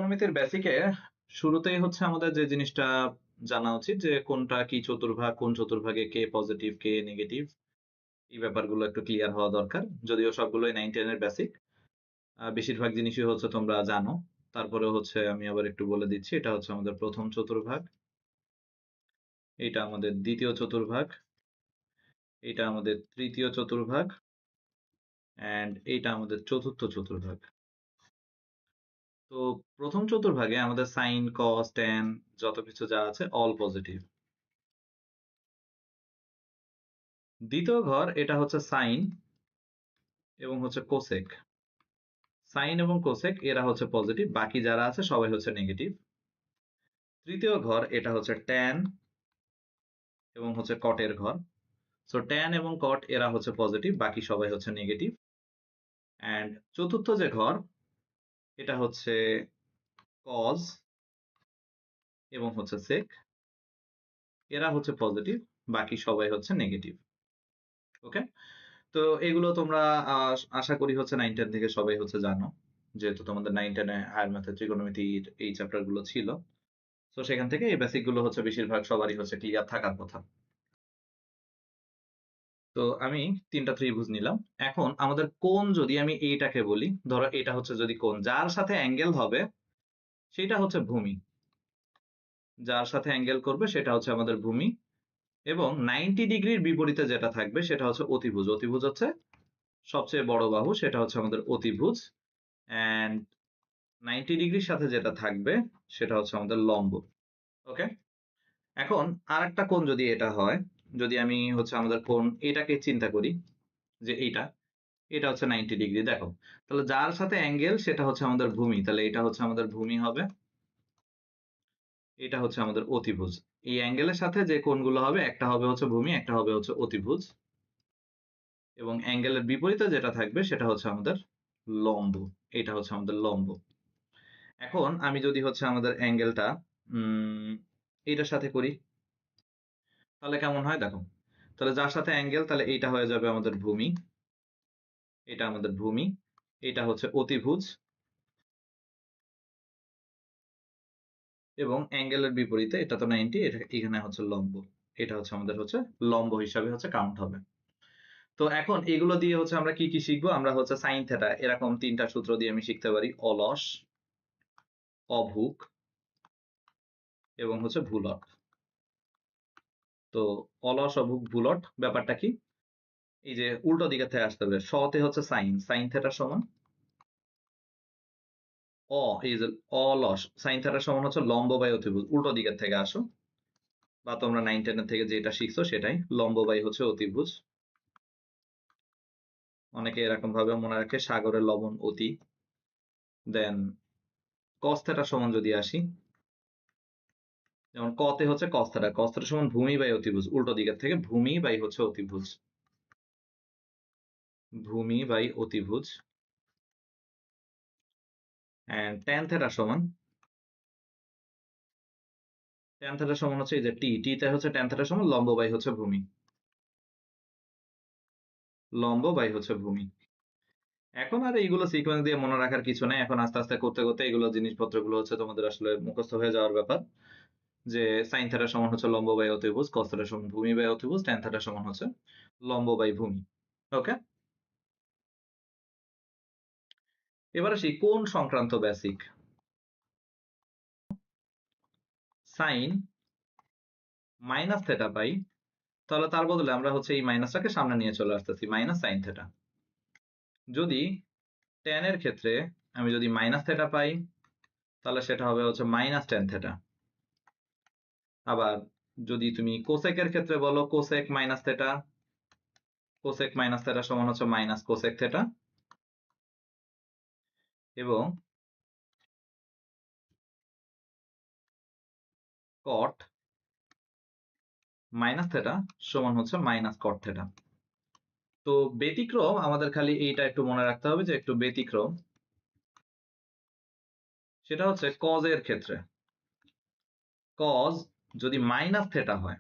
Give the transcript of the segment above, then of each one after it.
ত্রিকোণমিতির বেসিকে শুরুতেই হচ্ছে আমাদের যে জিনিসটা জানা উচিত যে কোনটা কি চতুর্ভাগ, কোন চতুর্ভাগে কে পজিটিভ কে নেগেটিভ, এই ব্যাপারগুলো একটু ক্লিয়ার হওয়া দরকার। যদিও সবগুলোই 9-10 এর বেসিক, বেশিরভাগ জিনিসই হচ্ছে তোমরা জানো। তারপরে হচ্ছে আমি আবার একটু বলে দিচ্ছি, এটা হচ্ছে আমাদের প্রথম চতুর্ভাগ, এটা আমাদের দ্বিতীয় চতুর্ভাগ, এটা আমাদের তৃতীয় চতুর্ভাগ, অ্যান্ড এইটা আমাদের চতুর্থ চতুর্ভাগ। তো প্রথম চতুর্ভাগে আমাদের সাইন, কস, ট্যান যত কিছু যা আছে অল পজিটিভ। দ্বিতীয় ঘর এটা হচ্ছে সাইন এবং হচ্ছে কোসেক। সাইন এবং কোসেক এরা হচ্ছে পজিটিভ, বাকি যারা আছে সবাই হচ্ছে নেগেটিভ। তৃতীয় ঘর এটা হচ্ছে ট্যান এবং হচ্ছে কটের ঘর। সো ট্যান এবং কট এরা হচ্ছে পজিটিভ, বাকি সবাই হচ্ছে নেগেটিভ। অ্যান্ড চতুর্থ যে ঘর এটা হচ্ছে কজ এবং হচ্ছে সেক, এরা হচ্ছে পজিটিভ, বাকি সবাই হচ্ছে নেগেটিভ। ওকে, তো এগুলো তোমরা আশা করি হচ্ছে 9-10 থেকে সবাই হচ্ছে জানো, যেহেতু তোমাদের 9-10 হায়ার ম্যাথের ত্রিকোণমিতির এই চ্যাপ্টার গুলো ছিল। তো সেখান থেকে এই বেসিক গুলো হচ্ছে বেশিরভাগ সবারই হচ্ছে ক্লিয়ার থাকার কথা। তো আমি 3টা ত্রিভুজ নিলাম। এখন আমাদের কোণ যদি আমি এইটাকে বলি, ধরো এটা হচ্ছে যদি কোণ, যার সাথে অ্যাঙ্গেল হবে সেটা হচ্ছে ভূমি, যার সাথে অ্যাঙ্গেল করবে সেটা হচ্ছে আমাদের ভূমি। এবং 90 ডিগ্রির বিপরীতে যেটা থাকবে সেটা হচ্ছে অতিভুজ। অতিভুজ হচ্ছে সবচেয়ে বড় বাহু, সেটা হচ্ছে আমাদের অতিভুজ। অ্যান্ড 90 ডিগ্রির সাথে যেটা থাকবে সেটা হচ্ছে আমাদের লম্ব। ওকে, এখন আর একটা কোণ যদি এটা হয়, যদি আমি হচ্ছে আমাদের কোণ এটাকে চিন্তা করি যে এটা হচ্ছে 90 ডিগ্রি, দেখো তাহলে যার সাথে অ্যাঙ্গেল সেটা হচ্ছে আমাদের ভূমি, তাহলে এটা হচ্ছে আমাদের ভূমি হবে, এটা হচ্ছে আমাদের অতিভুজ। এই অ্যাঙ্গেলের সাথে যে কোণগুলো হবে একটা হবে হচ্ছে ভূমি, একটা হবে হচ্ছে অতিভুজ, এবং অ্যাঙ্গেলের বিপরীতে যেটা থাকবে সেটা হচ্ছে আমাদের লম্ব, এটা হচ্ছে আমাদের লম্ব। এখন আমি যদি হচ্ছে আমাদের অ্যাঙ্গেলটা এটার সাথে করি তাহলে কেমন হয় দেখো, তাহলে যার সাথে অ্যাঙ্গেল তাহলে এইটা হয়ে যাবে আমাদের ভূমি, এটা আমাদের ভূমি, এটা হচ্ছে অতিভুজ, এবং অ্যাঙ্গেলের বিপরীতে এটা তো 90, এটা এখানে হচ্ছে লম্ব, এটা হচ্ছে আমাদের হচ্ছে লম্ব হিসাবে হচ্ছে কাউন্ট হবে। তো এখন এগুলো দিয়ে হচ্ছে আমরা কি কি শিখবো, আমরা হচ্ছে সাইন থেটা এরকম 3টা সূত্র দিয়ে আমি শিখতে পারি, অলস, অভুক এবং হচ্ছে ভূলট। তো অলস, অভুক, ভূলট ব্যাপারটা কি, এই যে উল্টো দিকে থেকে আসতে হবে, সতে হচ্ছে সাইন, সাইন থেটা সমান এই যে অলস, সাইন থেটা সমান হচ্ছে লম্ব বাই অতিভুজ, উল্টো দিকের থেকে আসো, বা তোমরা 9-10 থেকে যেটা শিখছো সেটাই, লম্ব বাই হচ্ছে অতিভুজ। অনেকে এরকম ভাবে মনে রাখে সাগরের লবণ অতি। দেন কস থেটা সমান যদি আসি, যেমন কতে হচ্ছে কস থেটা, কস থেটা সমান ভূমি বাই অতিভুজ, উল্টো দিকের থেকে ভূমি বাই হচ্ছে অতিভুজ, ভূমি বাই অতিভুজ। এন্ড ট্যান থেটা সমান, ট্যান থেটা সমান হচ্ছে এই যে টি তে হচ্ছে ট্যান থেটা সমান লম্ব বাই হচ্ছে ভূমি, লম্ব বাই হচ্ছে ভূমি। এখন আর এইগুলো সিকোয়েন্স দিয়ে মনে রাখার কিছু নাই, এখন আস্তে আস্তে করতে করতে এগুলো জিনিসপত্রগুলো হচ্ছে তোমাদের আসলে মুখস্থ হয়ে যাওয়ার ব্যাপার, যে সাইন থেটা সমান হচ্ছে লম্ব বাই অতিভুজ, কস থেটা সমান ভূমি বাই অতিভুজ, ট্যান থেটা সমান হচ্ছে লম্ব বাই ভূমি। ওকে, এবার আসি কোণ সংক্রান্ত বেসিক। সাইন মাইনাস থেটা পাই, তাহলে তার বদলে আমরা হচ্ছে এই মাইনাসটাকে সামনে নিয়ে চলে আসতেছি, মাইনাস সাইন থেটা। যদি ট্যান এর ক্ষেত্রে আমি যদি মাইনাস থেটা পাই তাহলে সেটা হবে হচ্ছে মাইনাস ট্যান থেটা। আবার যদি তুমি কোসেকের ক্ষেত্রে বলো cosec minus theta, cosec minus theta সমান হচ্ছে মাইনাস কোসেক থেটা। এবং কট মাইনাস থেটা সমান হচ্ছে মাইনাস কট থেটা। তো ব্যতিক্রম আমাদের খালি এইটা একটু মনে রাখতে হবে যে একটু ব্যতিক্রম, সেটা হচ্ছে কজ এর ক্ষেত্রে। কজ যদি মাইনাস থেটা হয়,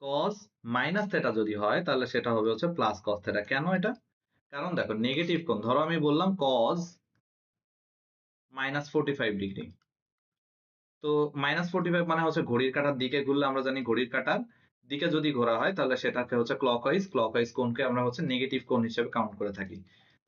কজ মাইনাস থেটা যদি হয় তাহলে সেটা হবে হচ্ছে প্লাস কজ থেটা। কেন এটা, কারণ দেখো নেগেটিভ কোণ, ধরো আমি বললাম কজ -45 ডিগ্রি। তো -45 মানে হচ্ছে ঘড়ির কাঁটার দিকে ঘুরলে আমরা জানি ঘড়ির কাঁটার দিকে যদি ঘোরা হয় তাহলে সেটাকে হচ্ছে ক্লকওয়াইজ কোণকে আমরা হচ্ছে নেগেটিভ কোণ হিসেবে কাউন্ট করে থাকি।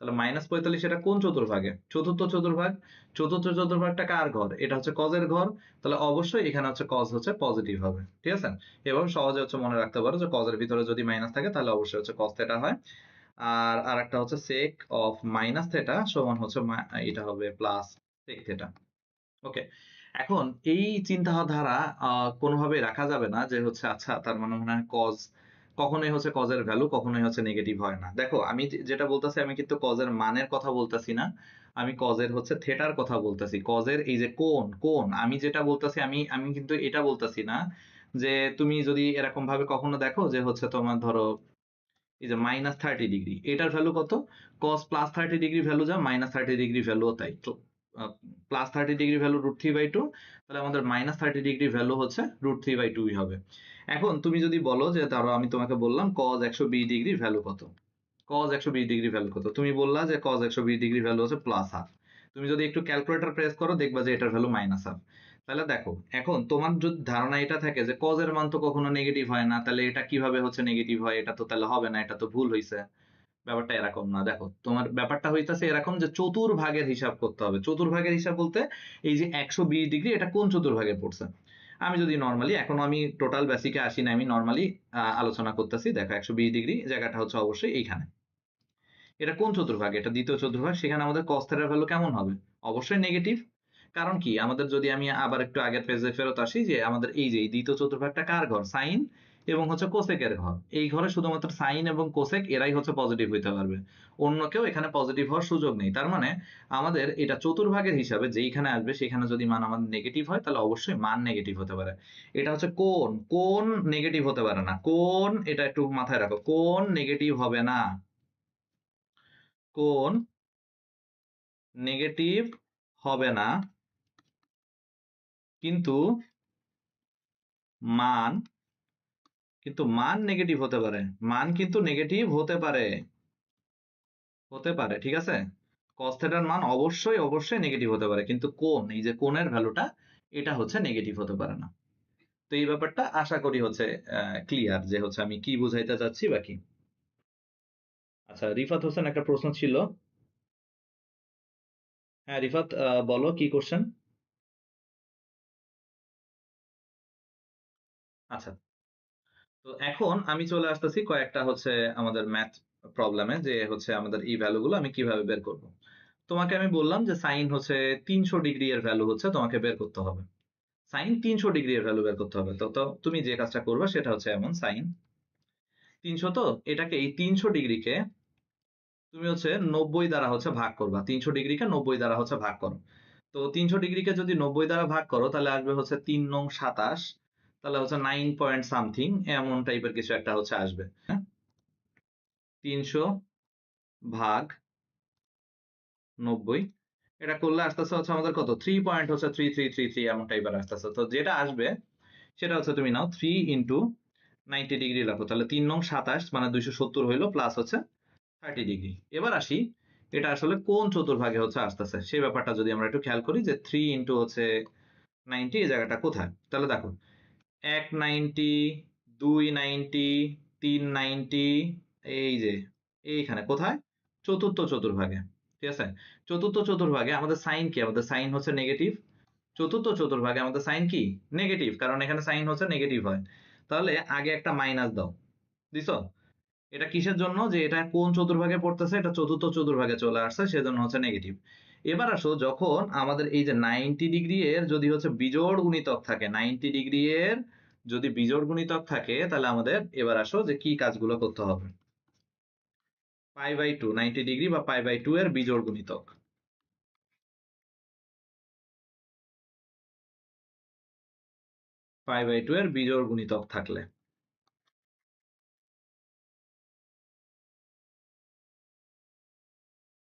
তাহলে -45 এটা কোন চতুর্ভাগে? চতুর্থ চতুর্ভাগ। চতুর্থ চতুর্ভাগটা কার ঘর? এটা হচ্ছে কজের ঘর। তাহলে অবশ্যই এখানে হচ্ছে কজ হচ্ছে পজিটিভ হবে। ঠিক আছে? এভাবে সহজে হচ্ছে মনে রাখতে পারো যে কজের ভিতরে যদি মাইনাস থাকে তাহলে অবশ্যই হচ্ছে কজ থেটা হয়। আর আরেকটা হচ্ছে সেক অফ মাইনাস থেটা সমান হচ্ছে এটা হবে প্লাস সেক থেটা। ওকে, এখন এই চিন্তাধারা কোনোভাবে রাখা যাবে না যে হচ্ছে আচ্ছা তার মানে মনে হয় কজ কখনোই হচ্ছে কজের ভ্যালু কখনোই হচ্ছে নেগেটিভ হয় না। দেখো আমি যেটা বলতেছি আমি কিন্তু কজের মানের কথা বলতেছি না, আমি কজের হচ্ছে থেটার কথা বলতেছি। কজের এই যে কোণ আমি যেটা বলতেছি আমি আমি কিন্তু এটা বলতেছি না যে তুমি যদি এরকম ভাবে কখনো দেখো যে হচ্ছে তোমার ধরো এই যে -30 ডিগ্রি এটার ভ্যালু কত? cos +30 ডিগ্রি ভ্যালু যা -30 ডিগ্রি ভ্যালুও তাই। তো +30 ডিগ্রি ভ্যালু √3/2, তাহলে আমাদের -30 ডিগ্রি ভ্যালু হচ্ছে √3/2 হবে। এখন তুমি যদি বলো যে ধরো আমি তোমাকে বললাম cos 120 ডিগ্রির ভ্যালু কত? cos 120 ডিগ্রি ভ্যালু কত? তুমি বললা যে cos 120 ডিগ্রি ভ্যালু হচ্ছে +1/2। তুমি যদি একটু ক্যালকুলেটর প্রেস করো দেখবা যে এটার ভ্যালু -1/2। তাহলে দেখো এখন তোমার যদি ধারণা এটা থাকে যে cos এর মান তো কখনো নেগেটিভ হয় না, তাহলে এটা কিভাবে হচ্ছে নেগেটিভ হয়? এটা তো তাহলে হবে না, এটা তো ভুল হইছে। ব্যাপারটা এরকম না। দেখো তোমার ব্যাপারটা হইতাছে এরকম যে চতুর্ভাগের হিসাব করতে হবে। চতুর্ভাগের হিসাব বলতে এই যে 120 ডিগ্রি এটা কোন চতুর্ভাগে পড়ছে? আমি যদি নরমালি এখন আমি টোটাল বেসিকে আসি না, আমি নরমালি আলোচনা করতেছি। দেখো 120 ডিগ্রি জায়গাটা হচ্ছে অবশ্যই এইখানে। এটা কোন চতুর্ভাগ? এটা দ্বিতীয় চতুর্ভাগ। সেখানে আমাদের cos θ এর ভ্যালু কেমন হবে? অবশ্যই নেগেটিভ। কারণ কি? আমাদের যদি আমি আবার একটু আগের পেজে ফেরত আসি যে আমাদের এই যে এই দ্বিতীয় চতুর্ভাগটা কার ঘর? সাইন এবং হচ্ছে কোসেক এর ঘর। এই ঘরে শুধুমাত্র সাইন এবং কোসেক এরাই হচ্ছে পজিটিভ হইতে পারবে। অন্য কেউ এখানে পজিটিভ হওয়ার সুযোগ নেই। তার মানে আমাদের এটা চতুর্ভাগের হিসাবে যেইখানে আসবে সেখানে যদি মান আমাদের নেগেটিভ হয় তাহলে অবশ্যই মান নেগেটিভ হতে পারে। এটা হচ্ছে কোন নেগেটিভ হতে পারে না। কোন এটা একটু মাথায় রাখো। কোন নেগেটিভ হবে না। কোন নেগেটিভ হবে না, কিন্তু মান মান নেগেটিভ হতে পারে। মান কিন্তু নেগেটিভ হতে পারে, ঠিক আছে? cos থিটার মান অবশ্যই নেগেটিভ হতে পারে, কিন্তু এই যে কোণের ভ্যালুটা এটা হচ্ছে নেগেটিভ হতে পারে না। তো এই ব্যাপারটা আশা করি হচ্ছে ক্লিয়ার যে হচ্ছে আমি কি বুঝাইতে চাচ্ছি বা কি। আচ্ছা, রিফাত হোসেন একটা প্রশ্ন ছিল। হ্যাঁ রিফাত, বলো কি কোশ্চেন? আচ্ছা, তো এখন আমি চলে আসতেছি কয়েকটা হচ্ছে আমাদের ম্যাথ প্রবলেমে যে হচ্ছে আমাদের এই ভ্যালুগুলো আমি কিভাবে বের করব। তোমাকে আমি বললাম যে সাইন হচ্ছে 300 ডিগ্রি এর ভ্যালু হচ্ছে তোমাকে বের করতে হবে। সাইন 300 ডিগ্রি এর ভ্যালু বের করতে হবে। তো তুমি যে কাজটা করবে সেটা হচ্ছে এমন, সাইন 300, তো এটাকে এই 300 ডিগ্রিকে তুমি হচ্ছে 90 দ্বারা হচ্ছে ভাগ করবা। 300 ডিগ্রিকে 90 দ্বারা হচ্ছে ভাগ করো। তো 300 ডিগ্রিকে যদি 90 দ্বারা ভাগ করো তাহলে আসবে হচ্ছে 3 × 9 = 27, তাহলে হচ্ছে 9 পয়েন্ট সামথিং এমন টাইপের কিছু একটা হচ্ছে আসবে। হ্যাঁ, 300/90 এটা করলে আসতেছে হচ্ছে আমাদের কত? 3.3333 এমন টাইপের আসতেছে। তো যেটা আসবে সেটা হচ্ছে তুমি নাও 3 × 90 ডিগ্রি রাখো, তাহলে 3 × 9 = 27 মানে 270 হইলো, প্লাস হচ্ছে 30 ডিগ্রি। এবার আসি এটা আসলে কোন চতুর্ভাগে হচ্ছে আসতেছে সেই ব্যাপারটা যদি আমরা একটু খেয়াল করি যে 3 হচ্ছে 90 এই জায়গাটা কোথায়। তাহলে দেখো 190, 290, 390, এই যে এইখানে কোথায়? চতুর্থ চতুর্ভাগে। ঠিক আছে? চতুর্থ চতুর্ভাগে আমাদের সাইন কি? আমাদের সাইন হচ্ছে নেগেটিভ। চতুর্থ চতুর্ভাগে আমাদের সাইন কি? নেগেটিভ, কারণ এখানে সাইন হচ্ছে নেগেটিভ হয়। তাহলে আগে একটা মাইনাস দাও। দিছো? এটা কিসের জন্য? যে এটা কোন চতুর্ভাগে পড়তেছে? এটা চতুর্থ চতুর্ভাগে চলে আসছে, সেজন্য হচ্ছে নেগেটিভ। এবার আসো যখন আমাদের এই যে 90 ডিগ্রি এর যদি হচ্ছে বিজোড় গুণিতক থাকে, 90 ডিগ্রি এর যদি বিজোড় গুণিতক থাকে তাহলে আমাদের এবার আসো যে কি কাজগুলো করতে হবে। π/2, 90 ডিগ্রি বা π/2 এর বিজোড় গুণিতক। π/2 এর বিজোড় গুণিতক থাকলে,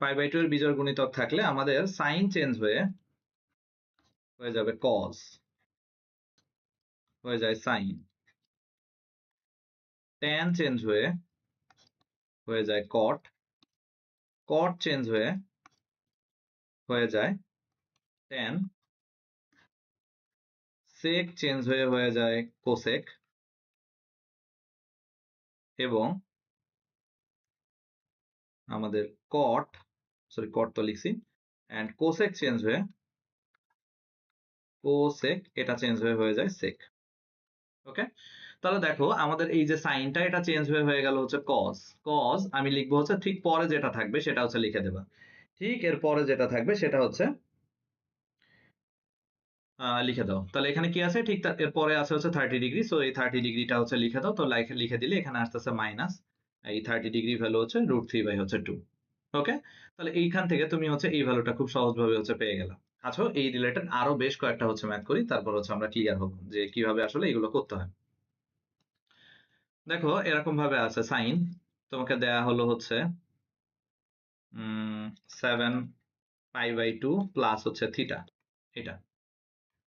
π/2 এর বিজোড় গুণিতক থাকলে আমাদের সাইন চেঞ্জ হয়ে যাবে কস, হয়ে যায় সাইন। ট্যান চেঞ্জ হয়ে যায় কট। কট চেঞ্জ হয়ে যায় tan sec চেঞ্জ হয়ে যায় cosec এবং আমাদের cot তো লিখছি and cosec চেঞ্জ হয়ে cosec এটা চেঞ্জ হয়ে যায় sec। ওকে, তাহলে দেখো আমাদের এই যে সাইনটা এটা চেঞ্জ হয়ে গেল হচ্ছে cos। cos আমি লিখবো হচ্ছে ঠিক পরে যেটা থাকবে সেটা হচ্ছে লিখে দেবা, ঠিক এর পরে যেটা থাকবে সেটা হচ্ছে লিখে দাও। তাহলে এখানে কি আছে, ঠিক এর পরে আছে হচ্ছে 30°, সো এই 30°টা হচ্ছে লিখে দাও। তো লিখে দিলে এখানে আসতেছে মাইনাস এই 30° ভ্যালু হচ্ছে √3/2। ওকে, তাহলে এইখান থেকে তুমি হচ্ছে এই ভ্যালুটা খুব সহজভাবে হচ্ছে পেয়ে গেলা। আচ্ছা, এই রিলেটেড আরো বেশ কয়েকটা হচ্ছে ম্যাথ করি, তারপর হচ্ছে আমরা ক্লিয়ার হবো যে কিভাবে আসলে এগুলো করতে হয়। দেখো এরকম ভাবে আছে সাইন, তোমাকে দেয়া হলো হচ্ছে 7π/2 প্লাস হচ্ছে থিটা, এটা।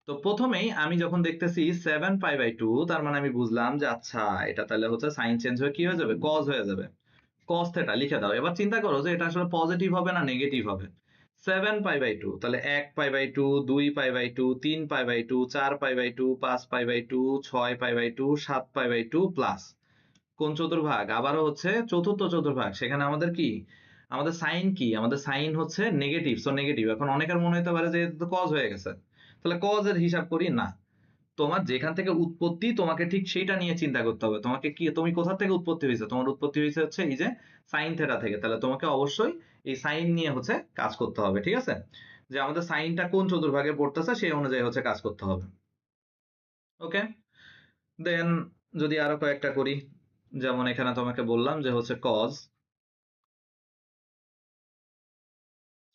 তো প্রথমেই আমি যখন দেখতেছি 7π/2, তার মানে আমি বুঝলাম যে আচ্ছা এটা তাহলে হচ্ছে সাইন চেঞ্জ হয়ে কি হয়ে যাবে, কজ হয়ে যাবে। কজ থিটা লিখে দাও। এবার চিন্তা করো যে এটা আসলে পজিটিভ হবে না নেগেটিভ হবে। 7π/2 তাহলে 1π/2, 2π/2, 3π/2, 4π/2, 5π/2, 6π/2, 7π/2 প্লাস কোন চতুর্ভাগ, আবারও হচ্ছে চতুর্থ চতুর্ভাগ। সেখানে আমাদের কি, আমাদের সাইন কি, আমাদের সাইন হচ্ছে নেগেটিভ, সো নেগেটিভ। এখন অনেকের মনে হতে পারে যে এটা তো কজ হয়ে গেছে, তাহলে কজ এর হিসাব করি না। তোমার যেখান থেকে উৎপত্তি তোমাকে ঠিক সেইটা নিয়ে চিন্তা করতে হবে। তোমাকে কি, তুমি কোথা থেকে উৎপত্তি হয়েছে, তোমার উৎপত্তি হয়েছে হচ্ছে এই যে সাইন থেটা থেকে, তাহলে তোমাকে অবশ্যই এই সাইন নিয়ে হচ্ছে কাজ করতে হবে। ঠিক আছে, যে আমাদের সাইনটা কোন চতুর্ভাগে পড়তেছে সেই অনুযায়ী হচ্ছে কাজ করতে হবে। ওকে, দেন যদি আরো কয়েকটা করি, যেমন এখানে তোমাকে বললাম যে হচ্ছে cos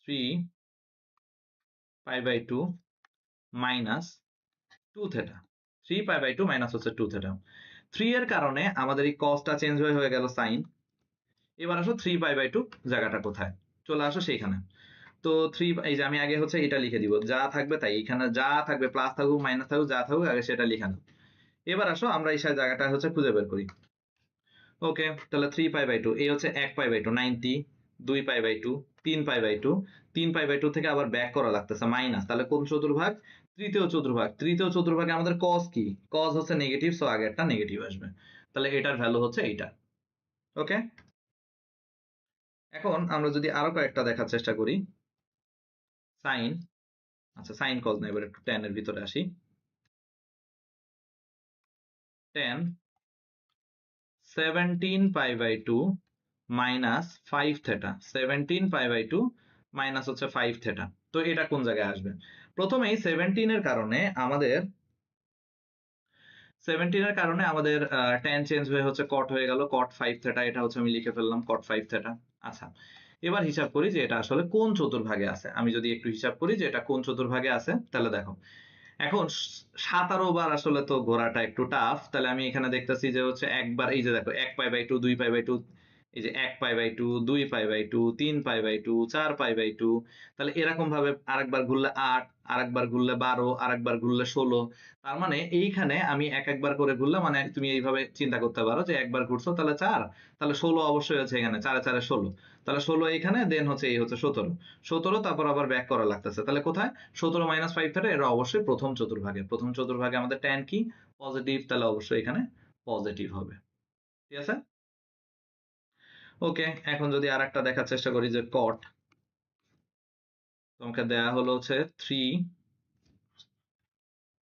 3π/2 মাইনাস 2 থেটা। 3π/2 মাইনাস হচ্ছে 2 থেটা। 3 এর কারণে আমাদের এই cosটা চেঞ্জ হয়ে গেল সাইন। এবার আসো 3π/2 জায়গাটা কোথায়, চলে আসো সেইখানে। তো 3, এই যে আমি আগে হচ্ছে এটা লিখে দিব, যা থাকবে তাই, এখানে যা থাকবে প্লাস থাকুক মাইনাস থাকুক যা থাকুক আগে সেটা লিখে নাও। এবার আসো আমরা এই জায়গাটা হচ্ছে খুঁজে বের করি। ওকে, তাহলে 3π/2 এই হচ্ছে 1π/2 90, 2π/2, 3π/2, 3π/2 থেকে আবার ব্যাক করা লাগতেছে মাইনাস, তাহলে কোন চতুর্ভাগ, তৃতীয় চতুর্ভাগ। তৃতীয় চতুর্ভাগে আমাদের cos কি, cos হচ্ছে নেগেটিভ, সো আগে একটা নেগেটিভ আসবে, তাহলে এটার ভ্যালু হচ্ছে এইটা। ওকে, এখন আমরা যদি আরো কয়েকটা দেখার চেষ্টা করি, সাইন, আচ্ছা সাইন cos না, এবার একটু tan এর ভিতরে আসি। tan 17π/2 মাইনাস 5 থেটা, 17π/2 মাইনাস হচ্ছে 5 থেটা। তো এটা কোন জায়গায় আসবে, প্রথমেই 17 এর কারণে আমাদের 17 এর কারণে আমাদের tan চেঞ্জ হয়ে হচ্ছে cot হয়ে গেল, cot 5 থেটা, এটা হচ্ছে আমি লিখে ফেললাম cot 5 থেটা। আচ্ছা, এবার হিসাব করি যে এটা আসলে কোন চতুর্ভাগে আছে। আমি যদি একটু হিসাব করি যে এটা কোন চতুর্ভাগে আছে, তাহলে দেখো এখন 17 বার আসলে তো ঘোরাটা একটু টাফ। তাহলে আমি এখানে দেখতেছি যে হচ্ছে একবার, এই যে দেখো 1π/2, 2π/2, এই যে 1π/2, 2π/2, 3π/2, 4π/2, তাহলে এরকম ভাবে আরেকবার ঘুরলে 8, আরেকবার ঘুরলে 12, আরেকবার ঘুরলে 16। তার মানে এইখানে আমি একবার করে ঘুরলাম, মানে তুমি এইভাবে চিন্তা করতে পারো যে একবার ঘুরছো তাহলে 4, তাহলে 16 অবশ্যই আছে এখানে, 4 4 16, তাহলে 16 এখানে, দেন হচ্ছে এই হচ্ছে 17, 17 তারপর আবার ব্যাক করা লাগতেছে, তাহলে কোথায়, 17 মাইনাস 5 থেকে, এটা অবশ্যই প্রথম চতুর্ভাগে। প্রথম চতুর্ভাগে আমাদের tan কি, পজিটিভ, তাহলে অবশ্যই এখানে পজিটিভ হবে। ঠিক আছে, ওকে। এখন যদি আরেকটা দেখার চেষ্টা করি যে cot, তোমাকে দেয়া হলো হচ্ছে 3,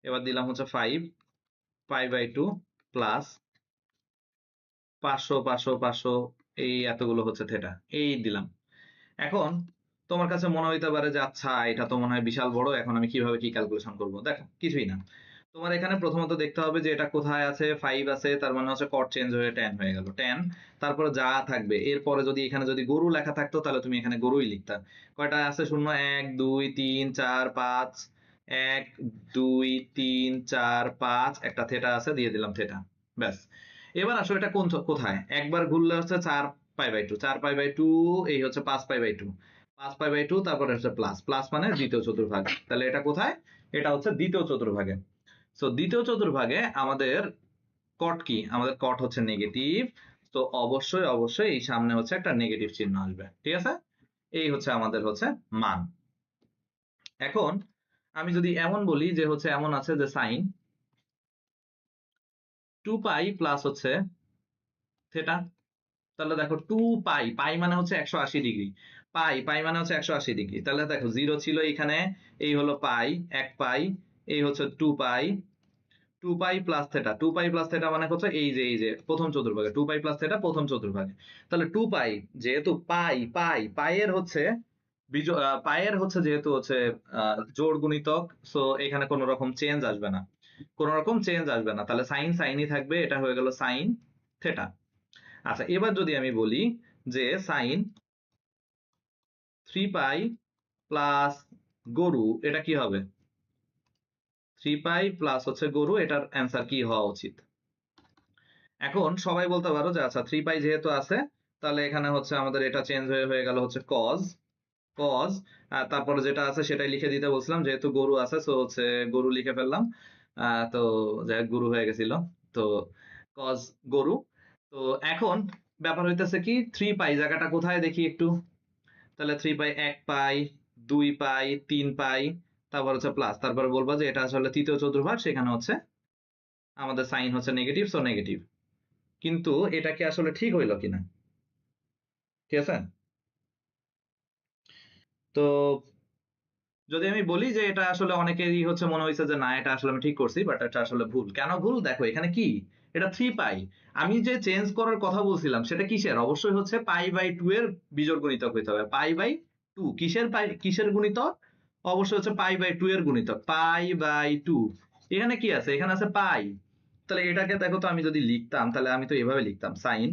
এবার দিলাম হচ্ছে 5π/2 প্লাস 500 500 500, এই এতগুলো হচ্ছে থেটা, এই দিলাম। এখন তোমার কাছে মনে হইতে পারে যে আচ্ছা এটা তো মনে হয় বিশাল বড়, এখন আমি কিভাবে কি ক্যালকুলেশন করব। দেখো কিছুই না, তোমার এখানে প্রথমত দেখতে হবে যে এটা কোথায় আছে, 5 আছে, তার মানে হচ্ছে cot চেঞ্জ হয়ে tan হয়ে গেল, tan, তারপরে যা থাকবে এরপরে যদি এখানে যদি গরু লেখা থাকতো তাহলে তুমি এখানে গরুই লিখতা। কয়টা আছে শূন্য, 1 2 3 4 5, 1 2 3 4 5, একটা থেটা আছে দিয়ে দিলাম থেটা, ব্যাস। এবার আসো এটা কোন কোথায়, একবার ঘুরলে হচ্ছে 4π/2, 4π/2, এই হচ্ছে 5π/2, 5π/2, তারপরে হচ্ছে প্লাস, প্লাস মানে দ্বিতীয় চতুর্ভাগ, তাহলে এটা কোথায়, এটা হচ্ছে দ্বিতীয় চতুর্ভাগে। সো দ্বিতীয় চতুর্ভাগে আমাদের কট কি, আমাদের কট হচ্ছে নেগেটিভ, তো অবশ্যই অবশ্যই এই সামনে হচ্ছে একটা নেগেটিভ চিহ্ন আসবে। ঠিক আছে, এই হচ্ছে আমাদের হচ্ছে মান। এখন আমি যদি এমন বলি যে হচ্ছে এমন আছে যে সাইন 2π প্লাস হচ্ছে থেটা, তাহলে দেখো 2π, পাই মানে হচ্ছে 180 ডিগ্রি, পাই মানে হচ্ছে 180 ডিগ্রি, তাহলে দেখো 0 ছিল এখানে, এই হলো পাই, 1π, এই হচ্ছে 2π, 2π প্লাস থেটা, 2π প্লাস থেটা মানে হচ্ছে এই যে প্রথম চতুর্ভাগে, 2π প্লাস থেটা প্রথম চতুর্ভাগে, তাহলে 2π, যেহেতু পাইয়ের হচ্ছে পাইয়ের হচ্ছে যেহেতু হচ্ছে জোড় গুণিতক, সো এখানে কোনো রকম চেঞ্জ আসবে না, কোনো রকম চেঞ্জ আসবে না, তাহলে সাইন সাইনই থাকবে, এটা হয়ে গেল সাইন থেটা। আচ্ছা, এবার যদি আমি বলি যে সাইন 3π প্লাস গরু, এটা কি হবে? 3π প্লাস হচ্ছে গরু, এটার অ্যান্সার কি হওয়া উচিত? এখন সবাই বলতে পারো যে আচ্ছা 3π যেহেতু আছে, তাহলে এখানে হচ্ছে আমাদের এটা চেঞ্জ হয়ে গেল হচ্ছে কজ, কজ, তারপরে যেটা আছে সেটাই লিখে দিতে বলছিলাম, যেহেতু গরু আছে সো হচ্ছে গরু লিখে ফেললাম, তো যাই হোক গরু হয়ে গেছিল, তো কজ গরু। তো এখন ব্যাপার হইতেছে কি, 3π জায়গাটা কোথায় দেখি একটু, তাহলে 3π, 1π, 2π, 3π, তারপর হচ্ছে প্লাস, তারপরে বলবো যে এটা আসলে তৃতীয় চতুর্ভাগ, সেখানে হচ্ছে আমাদের সাইন হচ্ছে নেগেটিভ, সো নেগেটিভ। কিন্তু এটা কি আসলে ঠিক হইলো কিনা, ঠিক আছে? তো যদি আমি বলি যে এটা আসলে অনেকেরই হচ্ছে মনে হয়েছে যে না এটা আসলে আমি ঠিক করছি, বাট এটা আসলে ভুল। কেন ভুল? দেখো এখানে কি, এটা 3π, আমি যে চেঞ্জ করার কথা বলছিলাম সেটা কিসের? অবশ্যই হচ্ছে π/2 এর বিজোড় গুণিতক হইতে হবে। π/2 কিসের কিসের গুণিতক? অবশ্যই হচ্ছে π/2 এর গুণিতক, π/2। এখানে কি আছে? এখানে আছে পাই, তাহলে এটাকে দেখো তো আমি যদি লিখতাম তাহলে আমি তো এভাবে লিখতাম, সাইন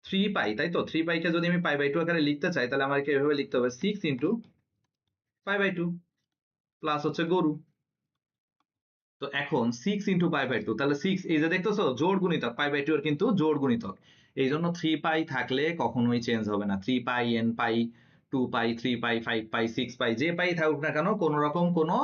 3π, তাই তো? 3π কে যদি আমি π/2 আকারে লিখতে চাই তাহলে আমাকে এভাবে লিখতে হবে 6 ইন্টু π/2 প্লাস হচ্ছে গরু। তো এখন 6 ইন্টু π/2, তাহলে 6, এই যে দেখতেছো জোড় গুণিতক, π/2 এর কিন্তু জোড় গুণিতক, এই জন্য 3π থাকলে কখনোই চেঞ্জ হবে না, 3π, nπ, 2π, 3π, 5π, 6π, যে পাই থাকুক না কেন কোনো রকম কোনো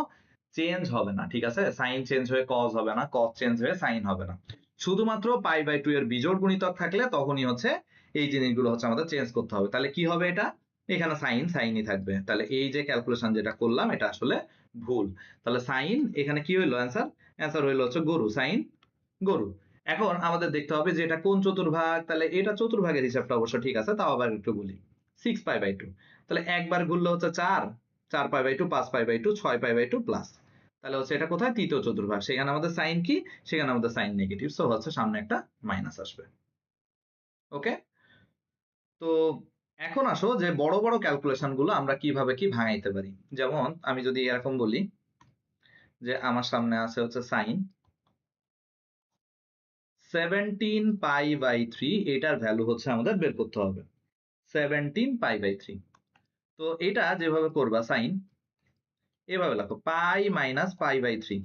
চেঞ্জ হবে না, ঠিক আছে? সাইন চেঞ্জ হয়ে কজ হবে না, কজ চেঞ্জ হয়ে সাইন হবে না, শুধুমাত্র π/2 এর বিজোড় গুণিতক থাকলে তখনই হচ্ছে এই জিনিসগুলো হচ্ছে আমাদের চেঞ্জ করতে হবে। তাহলে কি হবে এটা? এখানে সাইন সাইনই থাকবে, তাহলে এই যে ক্যালকুলেশন যেটা করলাম এটা আসলে ভুল। তাহলে সাইন এখানে কি হইলো অ্যান্সার? অ্যান্সার হইলো হচ্ছে গরু, সাইন গরু। এখন আমাদের দেখতে হবে যে এটা কোন চতুর্ভাগ, তাহলে এটা চতুর্ভাগের হিসাবটা অবশ্য ঠিক আছে, তাও আবার একটু বলি, 6π/2, তাহলে একবার ঘুরলে হচ্ছে 4, 4π/2, 5π/2, 6π/2 প্লাস, তাহলে হচ্ছে এটা কোথায়? তৃতীয় চতুর্ভাগ, সেখানে আমাদের সাইন কি? সেখানে আমাদের সাইন নেগেটিভ, সো হচ্ছে সামনে একটা মাইনাস আসবে। ওকে, তো এখন আসো যে বড় বড় ক্যালকুলেশন গুলো আমরা কিভাবে কি ভাঙাইতে পারি। যেমন আমি যদি এরকম বলি যে আমার সামনে আছে হচ্ছে সাইন 17π/3, এটার ভ্যালু হচ্ছে আমাদের বের করতে হবে 17π/3। তো এটা যেভাবে করবা সাইন, এভাবে লেখো পাই মাইনাস π/3,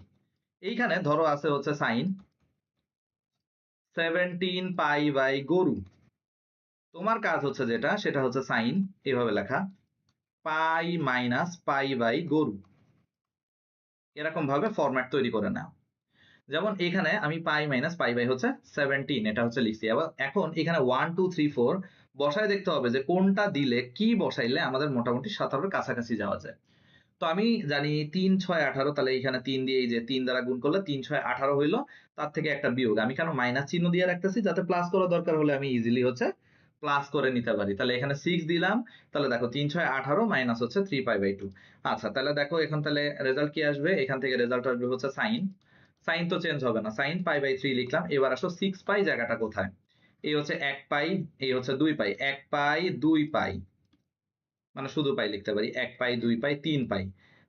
এইখানে ধরো আছে হচ্ছে সাইন 17π/ গরু, তোমার কাজ হচ্ছে যেটা সেটা হচ্ছে সাইন এভাবে লেখা পাই মাইনাস π/ গরু, এরকম ভাবে ফরম্যাট তৈরি করে নাও। যেমন এখানে আমি পাই মাইনাস π/ হচ্ছে 17, এটা হচ্ছে লিখছি। আবার এখন এখানে 1 2 3 4 বসায় দেখতে হবে যে কোনটা দিলে কি বসাইলে আমাদের মোটামুটি 17 কাছাকাছি যাওয়া যায়। তো আমি জানি 3 6 18, তাহলে এখানে 3 দিয়ে এই যে 3 দ্বারা গুণ করলে 3 6 18 হইলো, তার থেকে একটা বিয়োগ, আমি কেন মাইনাস চিহ্ন দিয়ে রাখতেছি? যাতে প্লাস করার দরকার হলে আমি ইজিলি হচ্ছে প্লাস করে নিতে পারি। তাহলে এখানে 6 দিলাম, তাহলে দেখো 3 6 18 মাইনাস হচ্ছে 3π/2। আচ্ছা, তাহলে দেখো এখন তাহলে রেজাল্ট কি আসবে? এখান থেকে রেজাল্ট আসবে হচ্ছে সাইন, সাইন তো চেঞ্জ হবে না, সাইন π/3 লিখলাম। এবার আসো 6π জায়গাটা কোথায়? এই হচ্ছে 1π, এই হচ্ছে 2π, 1π 2π, মানে শুধু পাই লিখতে পারি, 1π 2π 3π,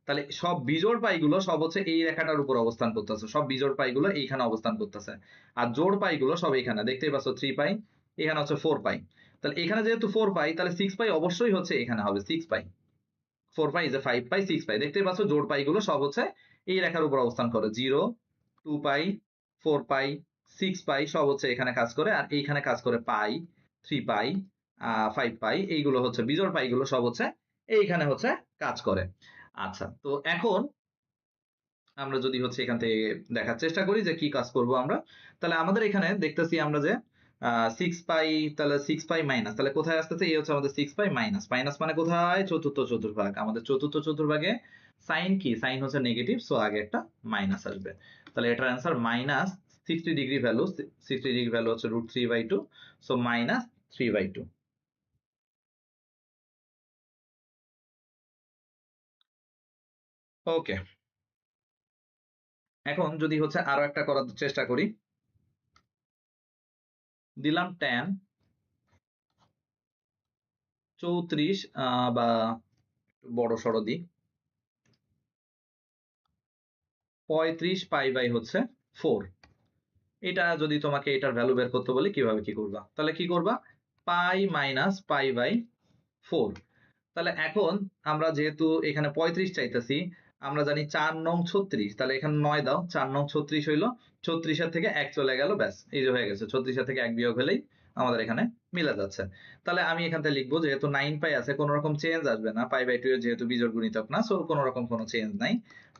তাহলে সব বিজোড় পাইগুলো সব হচ্ছে এই রেখাটার উপর অবস্থান করতেছে, সব বিজোড় পাইগুলো এইখানে অবস্থান করতেছে, আর জোড় পাইগুলো সব এখানে, দেখতেই পাচ্ছ 3π, এখানে হচ্ছে 4π, তাহলে এখানে যেহেতু 4π তাহলে 6π অবশ্যই হচ্ছে এখানে হবে 6π, 4π is a 5π, 6π, দেখতেই পাচ্ছ জোড় পাইগুলো সব হচ্ছে এই রেখার উপর অবস্থান করে, 0 2π 4π 6π সব হচ্ছে এখানে কাজ করে, আর এইখানে কাজ করে পাই 3π 5π, এইগুলো হচ্ছে বিজোড় পাইগুলো সব হচ্ছে এইখানে হচ্ছে কাজ করে। আচ্ছা, তো এখন আমরা যদি হচ্ছে এখান থেকে দেখার চেষ্টা করি যে কি কাজ করব আমরা, তাহলে আমাদের এখানে দেখতেছি আমরা যে 6π, তাহলে 6π মাইনাস, তাহলে কোথায় আসতেছে? এই হচ্ছে আমাদের 6π মাইনাস, মাইনাস মানে কোথায়? চতুর্থ চতুর্ভাগ, আমাদের চতুর্থ চতুর্ভাগে সাইন কি, সাইন হচ্ছে নেগেটিভ, সো আগে একটা মাইনাস আসবে। তাহলে এটার answer minus 60 degree value, 60 degree value হচ্ছে √3/2, সো মাইনাস 3/2। ওকে, এখন যদি হচ্ছে আরো একটা করার চেষ্টা করি, দিলাম tan 34 বা বড় সড়ো দিই 35π/4। এটা যদি তোমাকে এটার ভ্যালু বের করতে বলি কিভাবে কি করবা, তাহলে কি করবা, পাই মাইনাস π/4। তাহলে এখন আমরা যেহেতু এখানে 35 চাইতেছি, আমরা জানি 4 নং 36, তাহলে এখানে 9 দাও, 4 নং 36 হইলো, 36 থেকে 1 চলে গেল, ব্যাস এই যে হয়ে গেছে, 36 থেকে 1 বিয়োগ হলেই আমাদের এখানে মিলে যাচ্ছে। তাহলে আমি এখান থেকে লিখবো যেহেতু 9π আছে, কোনো রকম চেঞ্জ আসবে না, π/2 এর যেহেতু বিজোড় গুণিতক না, সো কোনো রকম কোনো চেঞ্জ নাই,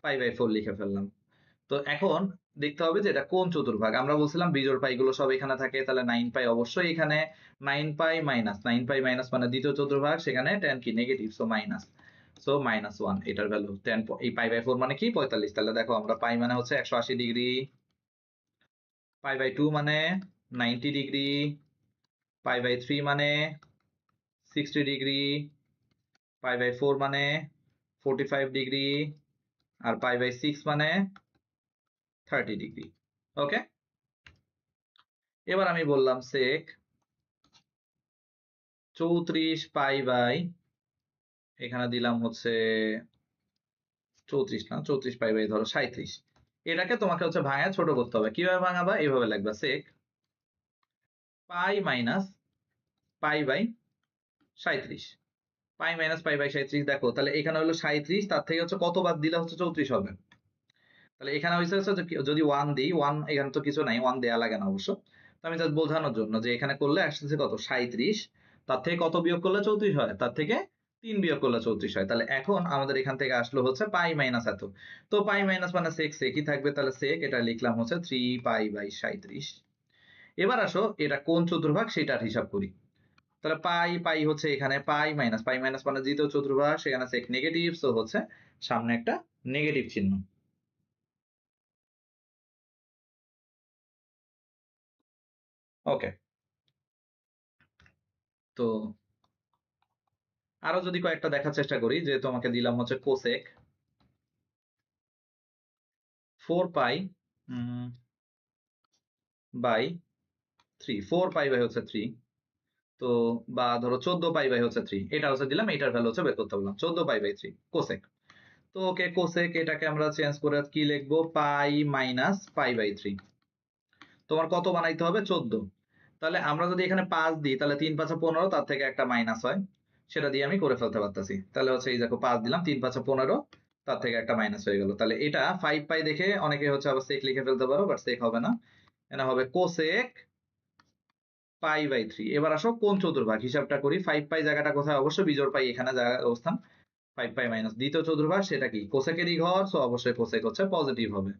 π/4 লিখে ফেললাম। তো এখন দেখতে হবে যে এটা কোন চতুর্ভাগ, আমরা বলছিলাম বিজোড় পাইগুলো সব এখানে থাকে, তাহলে 9π অবশ্যই এখানে, 9π মাইনাস মানে দ্বিতীয় চতুর্ভাগ, সেখানে tan কি নেগেটিভ, সো মাইনাস, সো -1 এটার ভ্যালু 10, এই π/4 মানে কি 45। তাহলে দেখো আমরা পাই মানে হচ্ছে 180 ডিগ্রি, π/2 মানে 90 ডিগ্রি, π/3 মানে 60 ডিগ্রি, π/4 মানে 45 ডিগ্রি, আর π/6 মানে 30 ডিগ্রি। ওকে, এবার আমি বললাম sec 34π/ এখানে দিলাম হচ্ছে 34 না, 34π/ ধরো 37। এটাকে তোমাকে হচ্ছে ভাঙা ছোট করতে হবে, কিভাবে ভাঙাবা, এইভাবে লিখবা sec পাই মাইনাস π/37, পাই মাইনাস π/37। দেখো তাহলে এখানে হলো 37, তার থেকে হচ্ছে কত বাদ দিলে হচ্ছে 34 হবে। তাহলে এখানে হচ্ছে যদি 1 দিই, 1 এখানে তো কিছু নাই, 1 দেয়া লাগে না অবশ্য, তো আমি জাস্ট বোঝানোর জন্য যে এখানে করলে আসছে কত 37, তার থেকে কত বিয়োগ করলে 34 হয়, তার থেকে 3 বিয়োগ করলে 34 হয়। তাহলে এখন আমাদের এখান থেকে আসলো হচ্ছে পাই মাইনাস এত, তো পাই মাইনাস মানে সেক সেকই থাকবে, তাহলে সেক এটা লিখলাম হচ্ছে 3π/37। এবার আসো এটা কোন চতুর্ভাগ সেটার হিসাব করি। তাহলে পাই পাই হচ্ছে এখানে পাই মাইনাস মানে দ্বিতীয় চতুর্ভাগ, সেখানে সেক নেগেটিভ, সো হচ্ছে সামনে একটা নেগেটিভ চিহ্ন। ওকে, তো আরো যদি কয়েকটা দেখার চেষ্টা করি, যে তোমাকে দিলাম হচ্ছে কোসেক 4π/3, 4π/ হচ্ছে 3, তো বা ধরো 14π/ হচ্ছে 3, এটা হচ্ছে দিলাম, এটার ভ্যালু হচ্ছে বের করতে বললাম 14π/3 কোসেক। তো ওকে, কোসেক এটাকে আমরা চেঞ্জ করে কি লিখবো, পাই মাইনাস π/3। তোমার কত বানাইতে হবে, 14। তাহলে আমরা যদি এখানে 5 দিই, তাহলে 3 5 15, তার থেকে একটা মাইনাস হয়, সেটা দিয়ে আমি করে ফেলতে পারতেছি। তাহলে হচ্ছে এই দেখো 5 দিলাম, 3 5 15, তার থেকে একটা মাইনাস হয়ে গেল। তাহলে এটা 5π দেখে অনেকে হচ্ছে আবার সেক লিখে ফেলতে পারো, বাট সেক হবে না, এটা হবে কোসেক π/3। এবার আসো কোন চতুর্ভাগ হিসাবটা করি, 5π জায়গাটা কোথায়, অবশ্যই বিজোড় পাই এখানে জায়গার অবস্থান, 5π মাইনাস দ্বিতীয় চতুর্ভাগ, সেটা কি কোসেকেরই ঘর, সো অবশ্যই কোসেক হচ্ছে পজিটিভ হবে।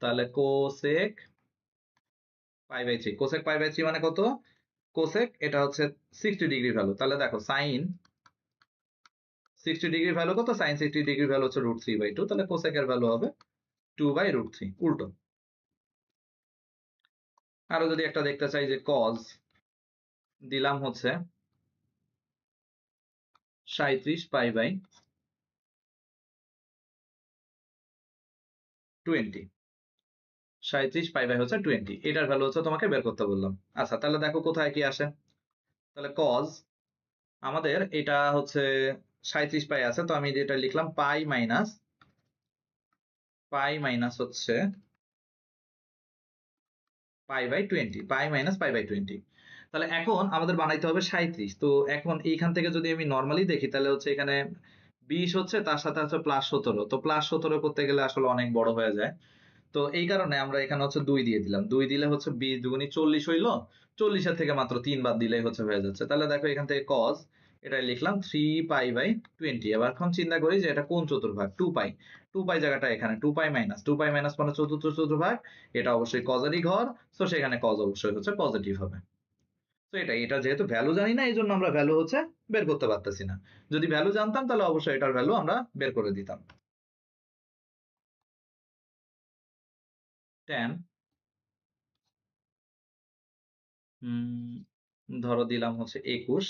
তাহলে কোসেক π/3, কোসেক π/3 মানে কত, কোসেক এটা হচ্ছে 60 ডিগ্রি ভ্যালু, তাহলে দেখো সাইন 60 ডিগ্রি ভ্যালু কত, সাইন 60 ডিগ্রি ভ্যালু হচ্ছে √3/2, তাহলে কোসেকের ভ্যালু হবে 2/√3 উল্টো। আরো যদি একটা দেখতে চাই যে কজ, দিলাম হচ্ছে 37π/20, 37π/ হচ্ছে 20, এটার ভ্যালু হচ্ছে তোমাকে বের করতে বললাম। আচ্ছা, তাহলে দেখো কোথায় কি আসে, তাহলে কজ আমাদের এটা হচ্ছে 37π আছে, তো আমি যেটা লিখলাম পাই মাইনাস হচ্ছে π/20, পাই মাইনাস π/20। তাহলে এখন আমাদের বানাইতে হবে 37, তো এখন এইখান থেকে যদি আমি নর্মালি দেখি, তাহলে হচ্ছে এখানে 20 হচ্ছে, তার সাথে হচ্ছে +17, তো +17 করতে গেলে আসলে অনেক বড় হয়ে যায়, তো এই কারণে আমরা এখানে হচ্ছে 2 দিয়ে দিলাম, 2 দিলে হচ্ছে 20 দুগুণী 40 হইলো, 40 এর থেকে মাত্র 3 বাদ দিলেই হচ্ছে হয়ে যাচ্ছে। তাহলে দেখো এখান থেকে cos এটাই লিখলাম 3π/20। এবার এখন চিন্তা করি যে এটা কোন চতুর্ভাগ, 2π, 2π জায়গাটা এখানে 2π মাইনাস মানে চতুর্থ চতুর্ভাগ, এটা অবশ্যই cos-এরই ঘর, তো সেখানে cos অবশ্যই হচ্ছে পজিটিভ হবে। তো এটা যেহেতু ভ্যালু জানি না, এই জন্য আমরা ভ্যালু হচ্ছে বের করতে পারতেছি না, যদি ভ্যালু জানতাম তাহলে অবশ্যই এটার ভ্যালু আমরা বের করে দিতাম। tan ধরো দিলাম হচ্ছে 21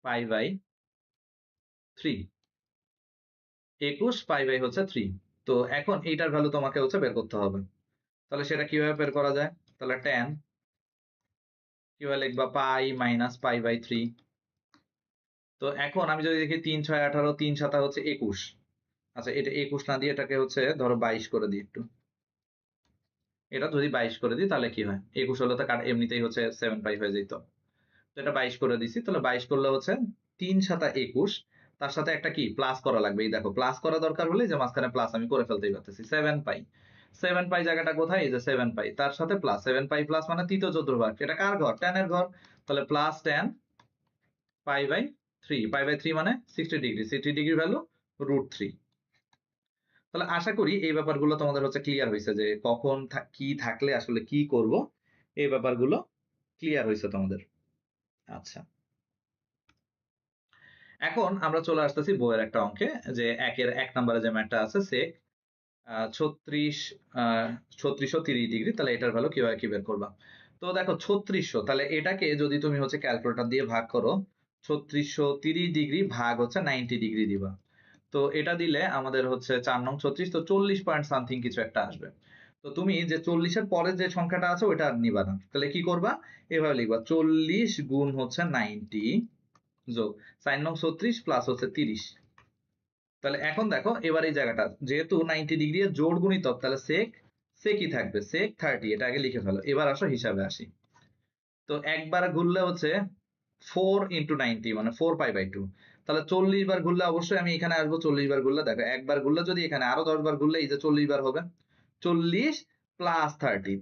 π/3, 21 π/3 হচ্ছে 3। তো এখন এইটার ভ্যালু তোমাকে হচ্ছে বের করতে হবে। তাহলে সেটা কিভাবে বের করা যায়? তাহলে tan কিভাবে লিখবা? π-π/3। তো এখন আমি যদি দেখি 3 6 18, 3 7 হচ্ছে 21। আচ্ছা, এটা 21 না দিয়ে এটাকে হচ্ছে ধরো 22 করে দিই একটু। এটা যদি 22 করে দিই তাহলে কি হয়? 21 হলে তো এমনিতেই হচ্ছে 7 পাই হয়ে যেত। তো এটা 22 করে দিছি। তাহলে 22 করলে হচ্ছে 3 7 21, তার সাথে একটা কি প্লাস করা লাগবে। এই দেখো প্লাস করা দরকার হলে যে মাঝখানে প্লাস আমি করে ফেলতেই পারতেছি। 7 পাই। 7 পাই জায়গাটা কোথায়? এই যে 7 পাই। তার সাথে প্লাস 7 পাই প্লাস মানে তৃতীয় চতুর্ভাগ। এটা কার ঘর? tan এর ঘর। তাহলে প্লাস tan π/3। π/3 মানে 60 ডিগ্রি। 60 degree value √3। তাহলে আশা করি এই ব্যাপারগুলো তোমাদের হচ্ছে ক্লিয়ার হয়েছে যে কখন কি থাকলে আসলে কি করব, এই ব্যাপারগুলো ক্লিয়ার হয়েছে তোমাদের। আচ্ছা, এখন আমরা চলে আসতেছি বইয়ের একটা অঙ্কে, যে একের 1 নম্বরে যে ম্যাথটা আছে sec 3630 ডিগ্রি। তাহলে এটার ভ্যালু কিভাবে কি বের করবা? তো দেখো 3600, তাহলে এটাকে যদি তুমি হচ্ছে ক্যালকুলেটর দিয়ে ভাগ করো, 3630 ডিগ্রি ভাগ হচ্ছে 90 ডিগ্রি দিবা। তো এটা দিলে আমাদের হচ্ছে 4 নং 36, তো 40 পয়েন্ট সামথিং কিছু একটা আসবে। তো তুমি যে 40 এর পরে যে সংখ্যাটা আছে ওইটা আর নিবা না। তাহলে কি করবা? এভাবে লিখবা 40 গুণ হচ্ছে 90 যোগ 4 নং 36 প্লাস হচ্ছে 30। তাহলে এখন দেখো এবার এই জায়গাটা যেহেতু 90 ডিগ্রি এর জোড় গুণিতক, তাহলে সেকই থাকবে, sec 30। এটা আগে লিখে ফেলো। এবার আসো হিসাবে আসি। তো একবার ঘুরলে হচ্ছে 4 ইন্টু 90 মানে 4π/2। তাহলে 40 বার ঘুরলে অবশ্যই আমি এখানে আসবো। 40 বার ঘুরলে দেখো একবার ঘুরলে যদি এখানে আরো 10 বার ঘুরলে এই যে 40 বার হবে। 40 প্লাস 30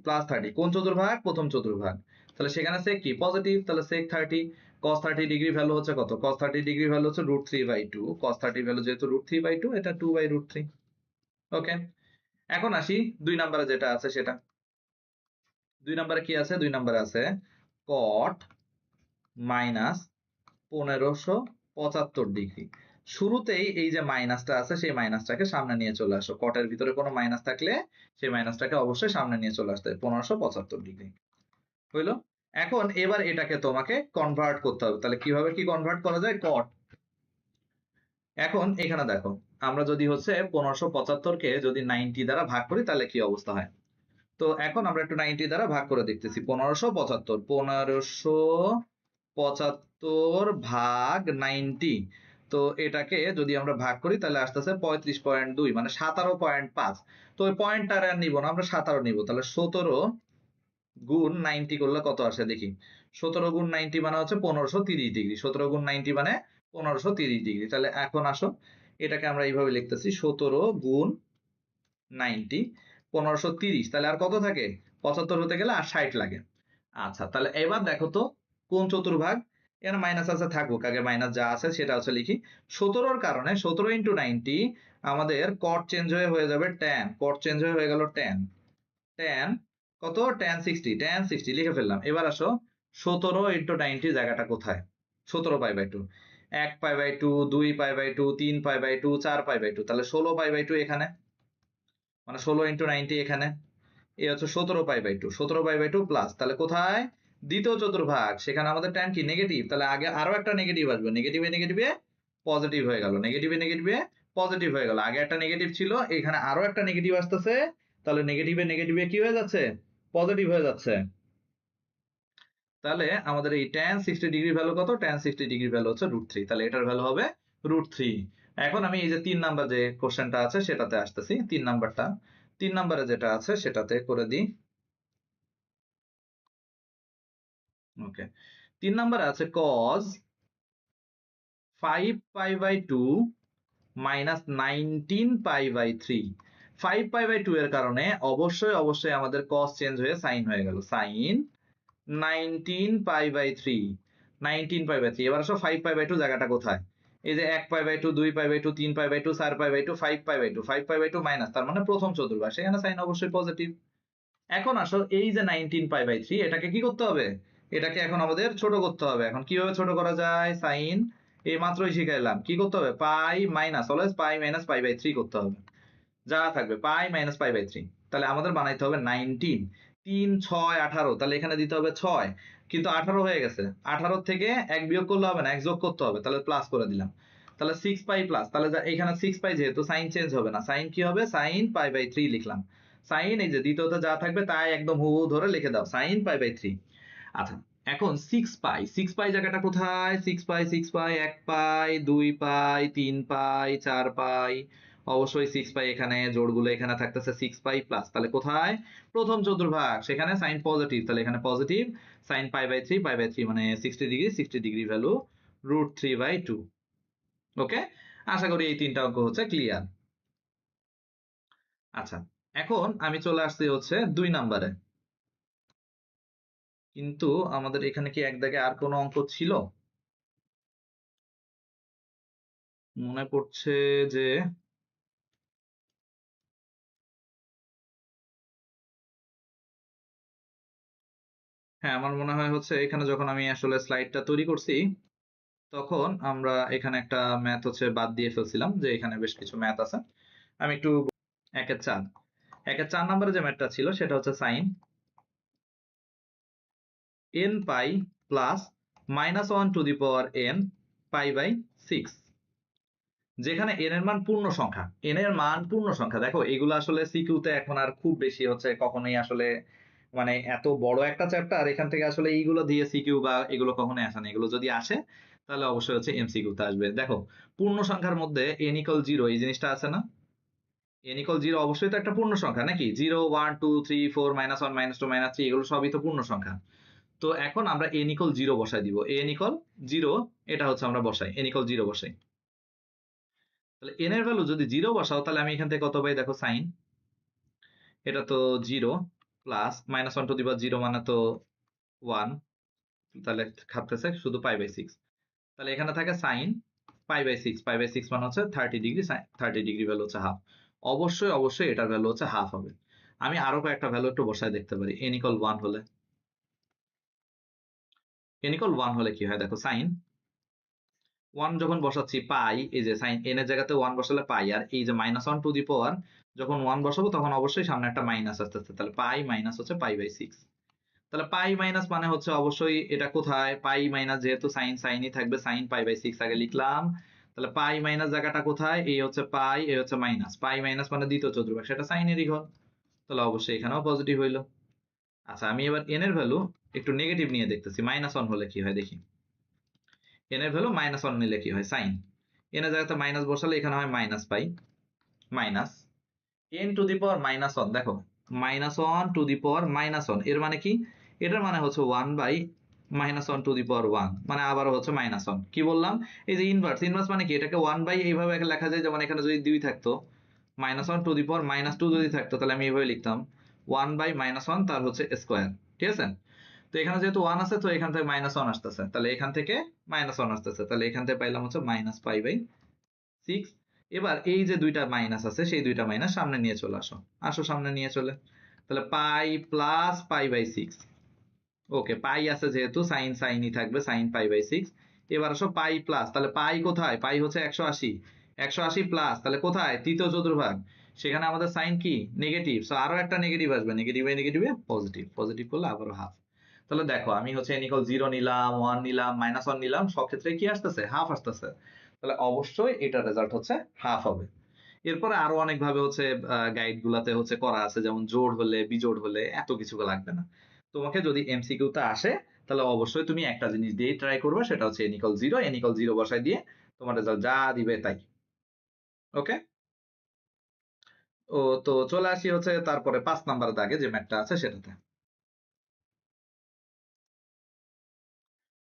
কোন চতুর্ভাগ? প্রথম চতুর্ভাগ। তাহলে সেখানে sec কি? পজিটিভ। তাহলে sec 30। cos 30 ডিগ্রি ভ্যালু হচ্ছে কত? cos 30 ডিগ্রি ভ্যালু হচ্ছে √3/2। cos 30 ভ্যালু যেহেতু √3/2, এটা 2/√3। ওকে, এখন আসি 2 নম্বরে যেটা আছে সেটা। 2 নম্বরে কি আছে? 2 নম্বরে আছে cot -1575 ডিগ্রি। শুরুতেই এই যে মাইনাসটা আছে সেই মাইনাসটাকে সামনে নিয়ে চলে আসো। কটের ভিতরে কোনো মাইনাস থাকলে সেই মাইনাসটাকে অবশ্যই সামনে নিয়ে চলে আসতে হবে। 1575 ডিগ্রি হইলো। এখন এবার এটাকে তোমাকে কনভার্ট করতে হবে। তাহলে কিভাবে কি কনভার্ট করা যায়? কট, এখন এখানে দেখো আমরা যদি হচ্ছে 1575 কে যদি 90 দ্বারা ভাগ করি তাহলে কি অবস্থা হয়। তো এখন আমরা একটু 90 দ্বারা ভাগ করে দেখতেছি। 1575 ভাগ 90। তো এটাকে যদি আমরা ভাগ করি তাহলে আসতেছে 35.2 মানে 17.5। তো ওই পয়েন্টটা আর নিব না, আমরা 17 নিব। তাহলে 17 গুণ 90 করলে কত আসে দেখি। 17 গুণ 90 মানে হচ্ছে 1530 ডিগ্রি। 17 গুণ 90 মানে 1530 ডিগ্রি। তাহলে এখন আসো এটাকে আমরা এইভাবে লিখতেছি, 17 গুণ 90 1530। তাহলে আর কত থাকে? 75 হতে গেলে আর 60 লাগে। আচ্ছা, তাহলে এবার দেখো তো কোন চতুর্ভাগ। এখানে মাইনাস আছে, থাকুক, আগে মাইনাস যা আছে সেটা হচ্ছে লিখি। 17 কারণে 17 ইন্টু 90 আমাদের কট চেঞ্জ হয়ে যাবে ট্যান। কট চেঞ্জ হয়ে গেল ট্যান। ট্যান কত? ট্যান 60। ট্যান 60 লিখে ফেললাম। এবার আসো 17 ইন্টু 90 জায়গাটা কোথায়? 17 π/2। 1 π/2, 2 π/2, 3 π/2, 4 π/2। তাহলে 16 π/2 এখানে, মানে 16 ইন্টু 90 এখানে। এই হচ্ছে 17 π/2। 17 π/2 প্লাস, তাহলে কোথায়? দ্বিতীয় চতুর্ভাগ। সেখানে আমাদের ট্যান কি? নেগেটিভ। তাহলে আগে আরো একটা নেগেটিভ আসবে। নেগেটিভে নেগেটিভে পজিটিভ হয়ে গেল। নেগেটিভে নেগেটিভে পজিটিভ হয়ে গেল। আগে একটা নেগেটিভ ছিল, এখানে আরো একটা নেগেটিভ আসতেছে। তাহলে নেগেটিভে নেগেটিভে কি হয়ে যাচ্ছে? পজিটিভ হয়ে যাচ্ছে। তাহলে আমাদের এই tan 60 ডিগ্রি ভ্যালু কত? tan 60 ডিগ্রি ভ্যালু হচ্ছে √3। তাহলে এটার ভ্যালু হবে √3। এখন আমি এই যে 3 নাম্বার যে কোশ্চেনটা আছে সেটাতে আসতেছি। 3 নাম্বারটা, 3 নাম্বারে যেটা আছে সেটাতে করে দিই। ওকে, 3 নাম্বারে আছে cos 5π/2 মাইনাস 19π/3। 5π/2 এর কারণে অবশ্যই আমাদের cos চেঞ্জ হয়ে sin হয়ে গেল। sin 19π/3। 19π/3। এবার আসো 5π/2 জায়গাটা কোথায়? এই যে 1π/2, 2π/2, 3π/2, 4π/2, 5π/2। 5π/2 মাইনাস, তার মানে প্রথম চতুর্ভাগ, সেখানে সাইন অবশ্যই পজিটিভ। এখন আসো এই যে 19π/3 এটাকে কি করতে হবে? এটাকে এখন আমাদের ছোট করতে হবে। এখন কিভাবে ছোট করা যায়? সাইন এই মাত্রই শিখাইলাম। কি করতে হবে? পাই মাইনাস, অলওয়েজ পাই মাইনাস π/3 করতে হবে। যা থাকবে পাই মাইনাস π/3। তাহলে আমাদের বানাইতে হবে 19, 3 6 18, তাহলে এখানে দিতে হবে 6, কিন্তু 18 হয়ে গেছে, 18 থেকে 1 বিয়োগ করলে হবে না, 1 যোগ করতে হবে, তাহলে প্লাস করে দিলাম, তাহলে 6 পাই প্লাস, তাহলে এখানে 6 পাই, যেহেতু সাইন চেঞ্জ হবে না, সাইন কি হবে, সাইন পাই বাই 3 লিখলাম। সাইন এই যে দ্বিতীয়তে যা থাকবে তাই একদম হুবহু ধরে লিখে দাও, সাইন পাই বাই 3। আচ্ছা, এখন 6 পাই জায়গাটা কোথায়, 6 পাই 1 পাই 2 পাই 3 পাই 4 পাই, অবশ্যই 6 পাই এখানে, জোড়গুলো এখানে থাকতেছে 6 পাই প্লাস, তাহলে কোথায়, প্রথম চতুর্ভাগ, সেখানে সাইন পজিটিভ, তাহলে এখানে পজিটিভ, সাইন পাই বাই 3 মানে 60 ডিগ্রি, 60 ডিগ্রি ভ্যালু √3/2। ওকে, আশা করি এই তিনটা অঙ্ক হচ্ছে ক্লিয়ার। আচ্ছা, এখন আমি চলে আসছি হচ্ছে 2 নাম্বারে, কিন্তু আমাদের এখানে কি এক দাগে আর কোনো অঙ্ক ছিল, মনে পড়ছে যে হ্যাঁ, আমার মনে হয় হচ্ছে এখানে যখন আমি আসলে স্লাইডটা তৈরি করছি, তখন আমরা এখানে একটা ম্যাথ হচ্ছে বাদ দিয়ে ফেলছিলাম, যে এখানে বেশ কিছু ম্যাথ আছে, আমি একটু 1-4, 1-4 নম্বরে যে ম্যাথটা ছিল সেটা হচ্ছে sine n pi plus -1 to the power n pi by 6, যেখানে n এর মান পূর্ণ সংখ্যা, n এর মান পূর্ণ সংখ্যা। দেখো এগুলো আসলে সিকিউতে এখন আর খুব বেশি হচ্ছে কখনোই আসলে, মানে এত বড় একটা চ্যাপ্টার, এখান থেকে আসলে এইগুলো দিয়ে সিকিউ বা এগুলো কখনোই আসে না, এগুলো যদি আসে তাহলে অবশ্যই হচ্ছে এমসিকিউতে আসবে। দেখো পূর্ণ সংখ্যার মধ্যে n ইকুয়াল 0 এই জিনিসটা আছে না, n ইকুয়াল 0 অবশ্যই তো একটা পূর্ণ সংখ্যা নাকি, 0 1 2 3 4 -1 -2 -3 এগুলো সবই তো পূর্ণ সংখ্যা। তো এখন আমরা n ইকুয়াল 0 বসাই দিব, n ইকুয়াল 0 এটা হচ্ছে আমরা বসাই, n ইকুয়াল 0 বসাই, তাহলে n এর ভ্যালু যদি 0 বসাও, তাহলে আমি এখান থেকে কত পাই, দেখো সাইন, এটা তো 0 প্লাস -1 টু দি পাওয়ার 0 মানে তো 1, তাহলে থাকতেছে শুধু পাই বাই 6, তাহলে এখানে থাকে sine pi by 6, pi by 6 মানে হচ্ছে 30 ডিগ্রি, 30 ডিগ্রি ভ্যালু হচ্ছে হাফ, অবশ্যই অবশ্যই এটার ভ্যালু হচ্ছে হাফ হবে। আমি আরো কয়েকটা ভ্যালু একটু বসায় দেখতে পারি, n ইকুয়াল 1 হলে, n ইকুয়াল 1 হলে কি হয়, দেখো সাইন 1 যখন বসাচ্ছি পাই, এই যে সাইন n এর জায়গাতে 1 বসালে পাই, আর এই যে -1 টু দি পাওয়ার যখন 1 বসাবো তখন অবশ্যই সামনে একটা মাইনাস আসতেছে, তাহলে পাই মাইনাস হচ্ছে পাই বাই 6, তাহলে পাই মাইনাস মানে হচ্ছে অবশ্যই এটা কোথায়, পাই মাইনাস, যেহেতু সাইন সাইনই থাকবে, সাইন পাই বাই 6 আগে লিখলাম, তাহলে পাই মাইনাস জায়গাটা কোথায়, এই হচ্ছে পাই, এই হচ্ছে মাইনাস, পাই মাইনাস মানে দ্বিতীয় চতুর্ভাগ, সেটা সাইনেরই ঘর, তাহলে অবশ্যই এখানেও পজিটিভ হইলো। আচ্ছা, আমি এবার n এর ভ্যালু একটু নেগেটিভ নিয়ে দেখতেছি, -1 হলে কি হয় দেখি, n এর ভ্যালু -1 নিলে কি হয়, সাইন n এর জায়গাতে মাইনাস বসালে এখানে হয় minus pi, minus n to the power -1, দেখো -1 টু দি পাওয়ার -1 এর মানে কি, এটার মানে হচ্ছে 1 বাই -1 টু দি পাওয়ার 1, মানে আবারও হচ্ছে -1, কি বললাম, এই যে ইনভার্স, ইনভার্স মানে কি, এটাকে 1 বাই এইভাবে লেখা যায়, যেমন এখানে যদি 2 থাকতো, -1 টু দি পাওয়ার -2 যদি থাকতো, তাহলে আমি এইভাবে লিখতাম 1 বাই -1 তার হচ্ছে স্কোয়ার, ঠিক আছে। তো এখানে যেহেতু 1 আছে, তো এখান থেকে -1 আসতেছে, তাহলে এখান থেকে -1 আসতেছে, তাহলে এখান থেকে পাইলাম হচ্ছে -π/6। এবার এই যে দুইটা মাইনাস আছে, সেই দুইটা মাইনাস সামনে নিয়ে চলে আসো, আসো সামনে নিয়ে চলে, তাহলে পাই প্লাস π/6, ওকে, পাই আছে যেহেতু সাইন সাইনই থাকবে, সাইন π/6। এবার আসো পাই প্লাস, তাহলে পাই কোথায়, পাই হচ্ছে 180, 180 প্লাস, তাহলে কোথায়, তৃতীয় চতুর্ভাগ, সেখানে আমাদের সাইন কি নেগেটিভ, সো আরো একটা নেগেটিভ আসবে, নেগেটিভে নেগেটিভে পজিটিভ, পজিটিভ করলে আবারও হাফ। তাহলে দেখো আমি হচ্ছে n ইকুয়াল 0 নিলাম, 1 নিলাম, -1 নিলাম, সব ক্ষেত্রে কি আসতেছে, হাফ আসতেছে, তাহলে অবশ্যই এটার রেজাল্ট হচ্ছে হাফ হবে। এরপরে আরো অনেক ভাবে হচ্ছে গাইড গুলাতে হচ্ছে করা আছে, যেমন জোড় হলে বিজোড় হলে এত কিছু লাগবে না, তোমাকে যদি এমসিকিউ তে আসে তাহলে অবশ্যই তুমি একটা জিনিস দিয়ে ট্রাই করবে, সেটা হচ্ছে n ইকুয়াল 0, n ইকুয়াল 0 বসাই দিয়ে তোমার রেজাল্ট যা দিবে তাই। ওকে, ও তো চলে আসি হচ্ছে তারপরে 5 নাম্বার দাগে যে ম্যাথটা আছে সেটাতে।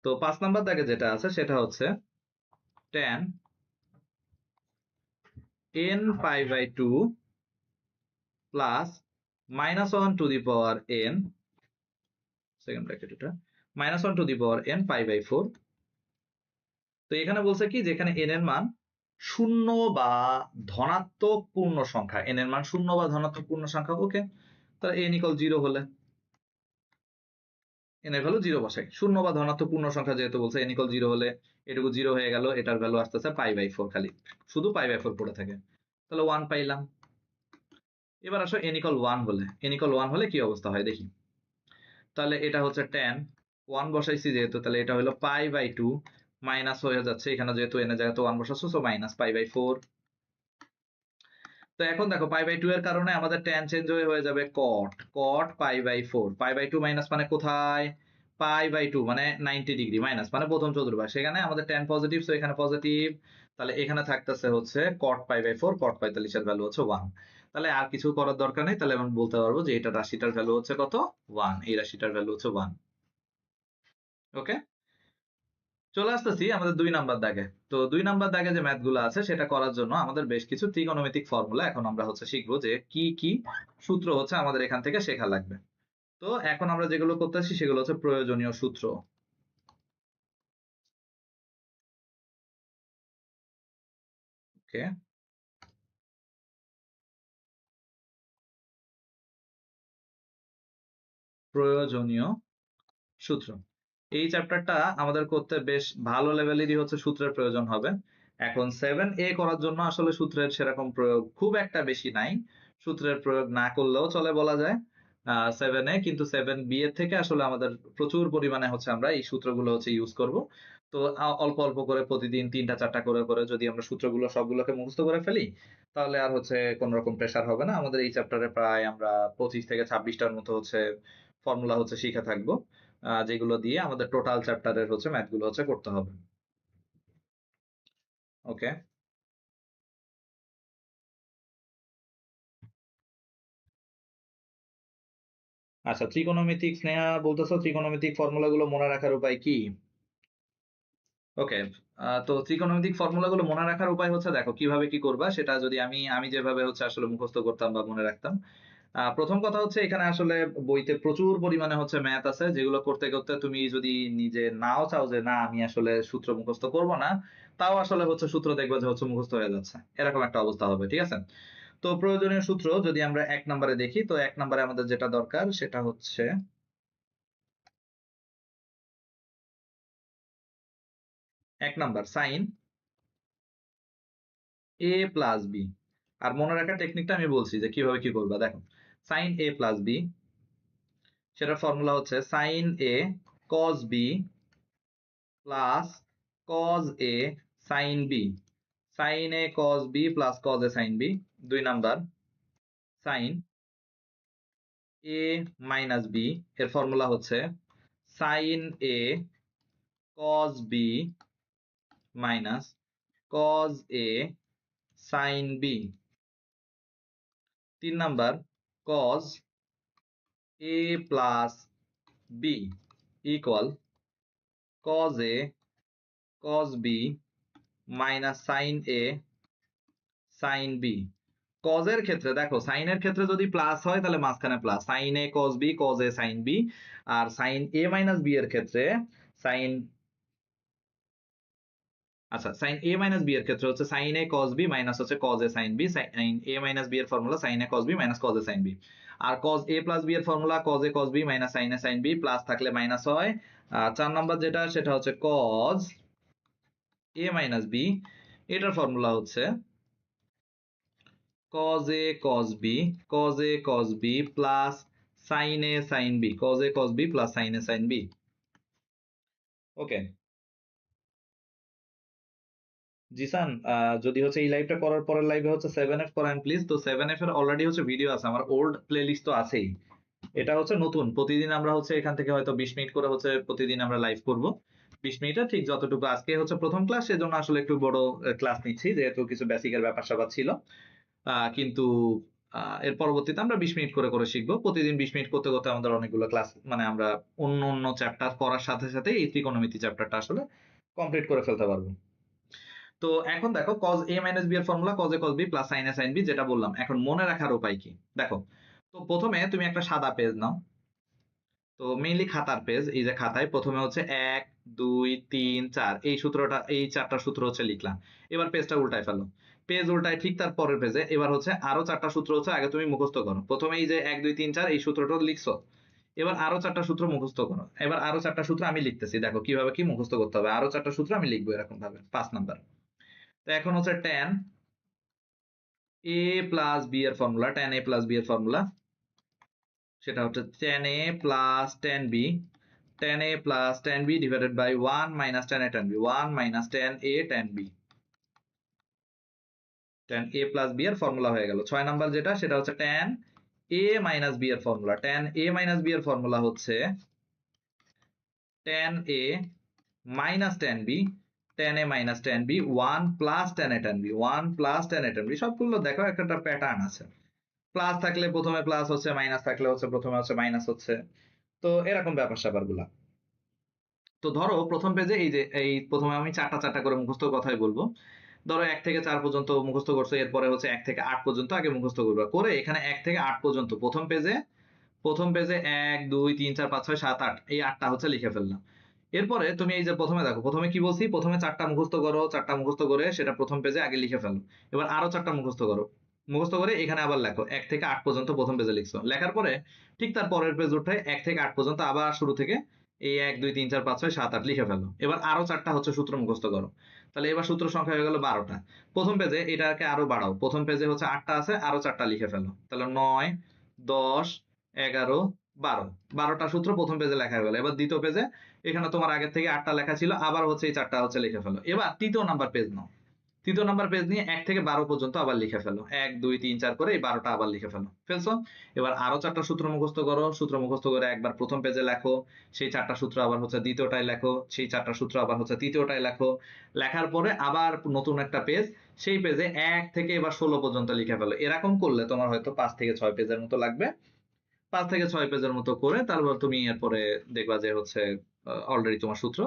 তো 5 নাম্বার দাগে যেটা আছে সেটা হচ্ছে tan n π/2 plus -1 to the power n, second bracket এটা, -1 টু দি পাওয়ার n π/4। তো এখানে বলছে কি, যেখানে n এর মান শূন্য বা ধনাত্মক পূর্ণ সংখ্যা, n এর মান শূন্য বা ধনাত্মক পূর্ণ সংখ্যা, ওকে, তাহলে n ইকুয়াল 0 হলে n এর ভ্যালু 0 বসাই, শূন্য বা ধনাত্মক পূর্ণ সংখ্যা যেহেতু বলছে, n ইকুয়াল 0 হলে এটুকু 0 হয়ে গেল, এটার ভ্যালু আসতেছে π/4, খালি শুধু π/4 পড়ে থাকে, তাহলে 1 পাইলাম। এবার আসো n equal 1 হলে, n equal 1 হলে কি অবস্থা হয় দেখি। তাহলে এটা হচ্ছে tan 1 বসাইছি যেহেতু, তাহলে এটা হলো পাই বাই 2 মাইনাস হয়ে যাচ্ছে এখানে যেহেতু n এর জায়গায় তো 1 বসাচ্ছ, সো মাইনাস পাই বাই 4। তো এখন দেখো পাই বাই 2 এর কারণে আমাদের tan চেঞ্জ হয়ে যাবে cot pi by 4। Pi by 2 minus মানে কোথায়, পাই বাই 2 মানে 90 ডিগ্রি, মাইনাস মানে প্রথম চতুর্ভাগ, সেখানে আমাদের tan পজিটিভ, সো এখানে পজিটিভ। তাহলে এখানে থাকতেছে হচ্ছে cot পাই বাই 4, cot 45 এর ভ্যালু হচ্ছে 1। তাহলে আর কিছু করার দরকার নেই, তাহলে আমি বলতে পারবো যে এটা রাশিটার ভ্যালু হচ্ছে কত, 1, এই রাশিটার ভ্যালু হচ্ছে 1। ওকে, চলে আসতেছি আমাদের 2 নাম্বার দাগে। তো 2 নাম্বার দাগে যে ম্যাথ গুলো আছে সেটা করার জন্য আমাদের বেশ কিছু ত্রিকোণমিতিক ফর্মুলা এখন আমরা হচ্ছে শিখবো, যে কি কি সূত্র হচ্ছে আমাদের এখান থেকে শেখা লাগবে। তো এখন আমরা যেগুলো করতেছি সেগুলো হচ্ছে প্রয়োজনীয় সূত্র। ওকে, প্রয়োজনীয় সূত্র। এই চ্যাপ্টারটা আমাদের করতে বেশ ভালো লেভেলেরই হচ্ছে সূত্রের প্রয়োজন হবে। এখন 7A করার জন্য আসলে সূত্রের সেরকম প্রয়োগ খুব একটা বেশি নাই, সূত্রের প্রয়োগ না করলেও চলে বলা যায় 7A, কিন্তু 7B এর থেকে আসলে আমাদের প্রচুর পরিমাণে হচ্ছে আমরা এই সূত্রগুলো হচ্ছে ইউজ করব। তো অল্প অল্প করে প্রতিদিন 3টা 4টা করে করে যদি আমরা সূত্রগুলো সবগুলোকে মুখস্থ করে ফেলি, তাহলে আর হচ্ছে কোন রকম প্রেসার হবে না। আমাদের এই চ্যাপ্টারে প্রায় আমরা 25 থেকে 26টার মতো হচ্ছে ফর্মুলা হচ্ছে শিখে থাকবো, যেগুলো দিয়ে আমাদের টোটাল চ্যাপ্টারের হচ্ছে ম্যাথ গুলো হচ্ছে করতে হবে। ওকে, আচ্ছা, ত্রিকোণমিতিক স্নেহা বলতেছো ত্রিকোণমিতিক ফর্মুলা গুলো মনে রাখার উপায় কি? ওকে, তো ত্রিকোণমিতিক ফর্মুলা গুলো মনে রাখার উপায় হচ্ছে, দেখো কিভাবে কি করবা সেটা যদি আমি আমি যেভাবে হচ্ছে আসলে মুখস্থ করতাম বা মনে রাখতাম। প্রথম কথা হচ্ছে এখানে আসলে বইতে প্রচুর পরিমাণে হচ্ছে ম্যাথ আছে, যেগুলো করতে করতে তুমি যদি নিজে নাও চাও যে না আমি আসলে সূত্র মুখস্থ করব না, তাও আসলে হচ্ছে সূত্র দেখবে যে হচ্ছে মুখস্থ হয়ে যাচ্ছে, এরকম একটা অবস্থা হবে। ঠিক আছে, তো প্রয়োজনীয় সূত্র যদি আমরা 1 নম্বরে দেখি, তো 1 নম্বরে আমাদের যেটা দরকার সেটা হচ্ছে 1 number sine a plus B. আর মনে রাখার টেকনিকটা আমি বলছি যে কিভাবে কি করবা। দেখো, সাইন এ প্লাস বি, সেটার ফর্মুলা হচ্ছে সাইন এ কস বি প্লাস কজ এ সাইন বি। সাইন এ কস বি প্লাস কজ এ সাইন বি। 2 নাম্বার সাইন এ মাইনাস বি, এর ফর্মুলা হচ্ছে sine A cos b minus cos A sine b. 3 number cos a plus b equal cos a cos b minus sine a sine b. কজের ক্ষেত্রে দেখো, সাইনের ক্ষেত্রে যদি plus হয় তাহলে মাঝখানে প্লাস, সাইন এ কস বি কজ এ সাইন বি। আর সাইন এ মাইনাস বি এর ক্ষেত্রে সাইন, আচ্ছা, সাইন এ মাইনাস বি এর ক্ষেত্রে হচ্ছে সাইন এ কস বি মাইনাস হচ্ছে কজ এ সাইন বি। সাইন এ মাইনাস বি এর ফর্মুলা সাইন এ কস বি মাইনাস কজ এ সাইন বি। আর কজ এ প্লাস বি এর formula cos a cos b minus sine a sine b, plus থাকলে minus হয়। আর 4 number যেটা সেটা হচ্ছে cos a minus b, এটার ফর্মুলা হচ্ছে cos a cos b cos a cos b plus sin a sin b, cos a cos b plus sin a sin b। ওকে, জিসান, যদি হচ্ছে এই লাইভটা করার পরের লাইভে হচ্ছে 7F করেন প্লিজ। তো 7F এর অলরেডি হচ্ছে ভিডিও আছে, আমার ওল্ড প্লেলিস্ট তো আছেই। এটা হচ্ছে নতুন, প্রতিদিন আমরা হচ্ছে এখান থেকে হয়তো 20 মিনিট করে হচ্ছে প্রতিদিন আমরা লাইভ করব। 20 মিনিটের ঠিক যতটুকু, আজকে হচ্ছে প্রথম ক্লাস সেজন্য আসলে একটু বড় ক্লাস নিচ্ছি, যেহেতু কিছু বেসিকের ব্যাপার স্যাপার ছিল। কিন্তু এর পরবর্তীতে আমরা 20 মিনিট করে করে শিখবো। প্রতিদিন 20 মিনিট করতে করতে আমাদের অনেকগুলো ক্লাস, মানে আমরা অন্য অন্য চ্যাপ্টার করার সাথে সাথে এই ত্রিকোণমিতি চ্যাপ্টারটা আসলে কমপ্লিট করে ফেলতে পারবো। তো এখন দেখো cos a মাইনাস b এর formula cos a cos b plus sin a sin b, যেটা বললাম। এখন মনে রাখার উপায় কি দেখো, তো প্রথমে তুমি একটা সাদা পেজ নাও। তো মেইনলি খাতার পেজ, এই যে খাতায় প্রথমে হচ্ছে 1 2 3 4 এই সূত্রটা, এই 4টা সূত্র হচ্ছে লিখলাম। এবার পেজটা উল্টায় ফেলো, পেজ উল্টায় ঠিক তার পরের পেজে এবার হচ্ছে আরো 4টা সূত্র হচ্ছে আগে তুমি মুখস্থ করো। প্রথমে এই যে 1 2 3 4 এই সূত্রটা লিখছো, এবার আরো 4টা সূত্র মুখস্থ করো। এবার আরো 4টা সূত্র আমি লিখতেছি, দেখো কিভাবে কি মুখস্থ করতে হবে। আরো 4টা সূত্র আমি লিখবো এরকম ভাবে, 5 নাম্বার। তো এখন হচ্ছে tan a প্লাস b এর formula, tan a plus b এর ফর্মুলা, সেটা হচ্ছে tan a plus tan b, tan a plus tan b divided by 1 minus tan a tan b, 1 minus tan a tan b, tan a plus b এর formula হয়ে গেল। 6 number যেটা সেটা হচ্ছে tan a minus b এর formula, tan a minus b এর formula হচ্ছে tan a minus tan b, tan a minus tan b 1 plus tan a tan b, 1 plus tan a tan b। সবগুলো দেখো একটা pattern আছে, plus থাকলে প্রথমে plus হচ্ছে, মাইনাস থাকলে হচ্ছে প্রথমে হচ্ছে মাইনাস হচ্ছে, তো এরকম ব্যাপার স্যাপার গুলা। তো ধরো প্রথম পেজে এই প্রথমে আমি চারটা চারটা করে মুখস্থ কথাই বলবো। ধরো 1 থেকে 4 পর্যন্ত মুখস্থ করছো, এরপরে হচ্ছে 1 থেকে 8 পর্যন্ত আগে মুখস্থ করবা, করে এখানে 1 থেকে 8 পর্যন্ত প্রথম পেজে 1 2 3 4 5 6 7 8 এই 8টা হচ্ছে লিখে ফেললাম। এরপরে তুমি এই যে প্রথমে দেখো, প্রথমে কি বলছি, প্রথমে 4টা মুখস্থ করো, 4টা মুখস্থ করে সেটা প্রথম পেজে আগে লিখে ফেলো। এবার আরো 4টা মুখস্থ করো, মুখস্থ করে এখানে আবার লেখো। 1 থেকে 8 পর্যন্ত প্রথম পেজে লিখছো, লেখার পরে ঠিক তার পরের পেজ উঠে 1 থেকে 8 পর্যন্ত আবার শুরু থেকে এই 1 2 3 4 5 6 7 8 লিখে ফেলো। এবার আরো 4টা হচ্ছে সূত্র মুখস্থ করো। তাহলে এবার সূত্র সংখ্যা হয়ে গেল 12টা। প্রথম পেজে এটাকে আরো বাড়াও, প্রথম পেজে হচ্ছে 8টা আছে, আরো 4টা লিখে ফেলো। তাহলে 9 10 11 12, 12টা সূত্র প্রথম পেজে লেখা হয়ে গেল। এবার দ্বিতীয় পেজে এখানে তোমার আগের থেকে 8টা লেখা ছিল, আবার হচ্ছে এই 4টা হচ্ছে লিখে ফেলো। এবার তৃতীয় নাম্বার পেজ নাও, তৃতীয় নাম্বার পেজ নিয়ে 1 থেকে 12 পর্যন্ত আবার লিখে ফেলো, 1 2 3 4 করে এই 12টা আবার লিখে ফেলছো। এবার আরো 4টা সূত্র মুখস্থ করো, সূত্র মুখস্থ করে একবার প্রথম পেজে লেখো, সেই 4টা সূত্র আবার হচ্ছে দ্বিতীয়টায় লেখো, সেই 4টা সূত্র আবার হচ্ছে তৃতীয়টায় লেখো। লেখার পরে আবার নতুন একটা পেজ, সেই পেজে 1 থেকে এবার 16 পর্যন্ত লিখে ফেলো। এরকম করলে তোমার হয়তো 5 থেকে 6 পেজের মতো লাগবে। 5 থেকে 6 পেজের মতো করে তারপর তুমি এরপরে দেখবা যে হচ্ছে অলরেডি তোমার সূত্র,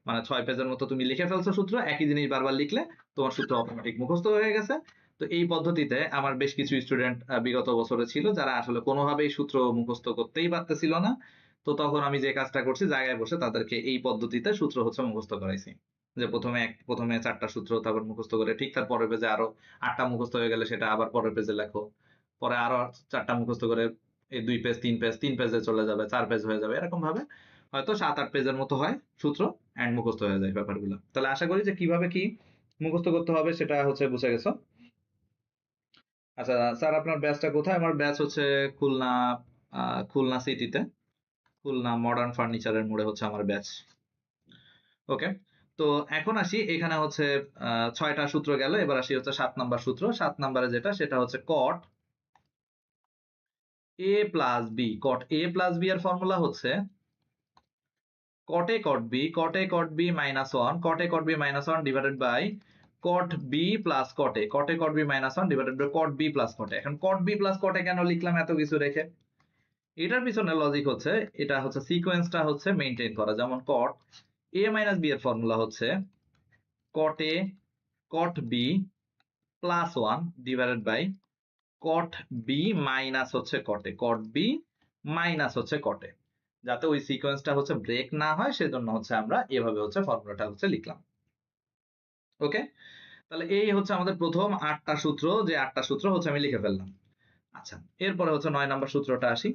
মানে 6 পেজের মতো তুমি লিখে ফেলছো সূত্র, একই জিনিস বারবার লিখলে তোমার সূত্র অটোমেটিক মুখস্থ হয়ে গেছে। তো এই পদ্ধতিতে আমার বেশ কিছু স্টুডেন্ট বিগত বছরে ছিল যারা আসলে কোনোভাবেই সূত্র মুখস্থ করতেই পারতেছিল না। তো তখন আমি যে কাজটা করছি, জায়গায় বসে তাদেরকে এই পদ্ধতিতে সূত্র হচ্ছে মুখস্থ করাইছি। যে প্রথমে 4টা সূত্র তারপর মুখস্থ করে ঠিক তার পরের পেজে আরো 8টা মুখস্থ হয়ে গেলে সেটা আবার পরের পেজে লেখো, পরে আরো 4টা মুখস্থ করে এই 2 পেজ 3 পেজে চলে যাবে, 4 পেজ হয়ে যাবে, এরকম ভাবে হয়তো 7-8 পেজের মতো হয় সূত্র, এন্ড মুখস্থ হয়ে যায় ব্যাপারগুলো। তাহলে আশা করি যে কিভাবে কি মুখস্থ করতে হবে সেটা হচ্ছে বুঝে গেছো। আচ্ছা স্যার, আপনার ব্যাচটা কোথায়? আমার ব্যাচ হচ্ছে খুলনা, খুলনা সিটিতে, খুলনা মডার্ন ফার্নিচারের মোড়ে হচ্ছে আমার ব্যাচ। ওকে, তো এখন আসি এখানে হচ্ছে 6টা সূত্র গেল, এবার আসি হচ্ছে 7 নাম্বার সূত্র। 7 নাম্বারে যেটা সেটা হচ্ছে cot a plus b, cot a plus b এর ফর্মুলা হচ্ছে cot a cot b, cot a cot b minus 1, cot a cot b minus 1 divided by cot b plus cot a, cot a cot b minus 1 divided by cot b plus cot a। এখন cot b plus cot a কেন লিখলাম এত কিছু রেখে? এটার পিছনে logic হচ্ছে, এটা হচ্ছে সিকোয়েন্সটা হচ্ছে মেইনটেইন করা। যেমন cot a minus b এর ফর্মুলা হচ্ছে cot a cot b plus 1 divided by cot b minus হচ্ছে cot a, cot b minus হচ্ছে cot a। যাতে ওই সিকোয়েন্সটা হচ্ছে ব্রেক না হয় সেজন্য হচ্ছে আমরা এভাবে হচ্ছে ফর্মুলাটা হচ্ছে লিখলাম। ওকে, তাহলে এই হচ্ছে আমাদের প্রথম 8টা সূত্র, যে 8টা সূত্র হচ্ছে আমি লিখে ফেললাম। আচ্ছা, এরপরে হচ্ছে 9 নাম্বার সূত্রটা আসি।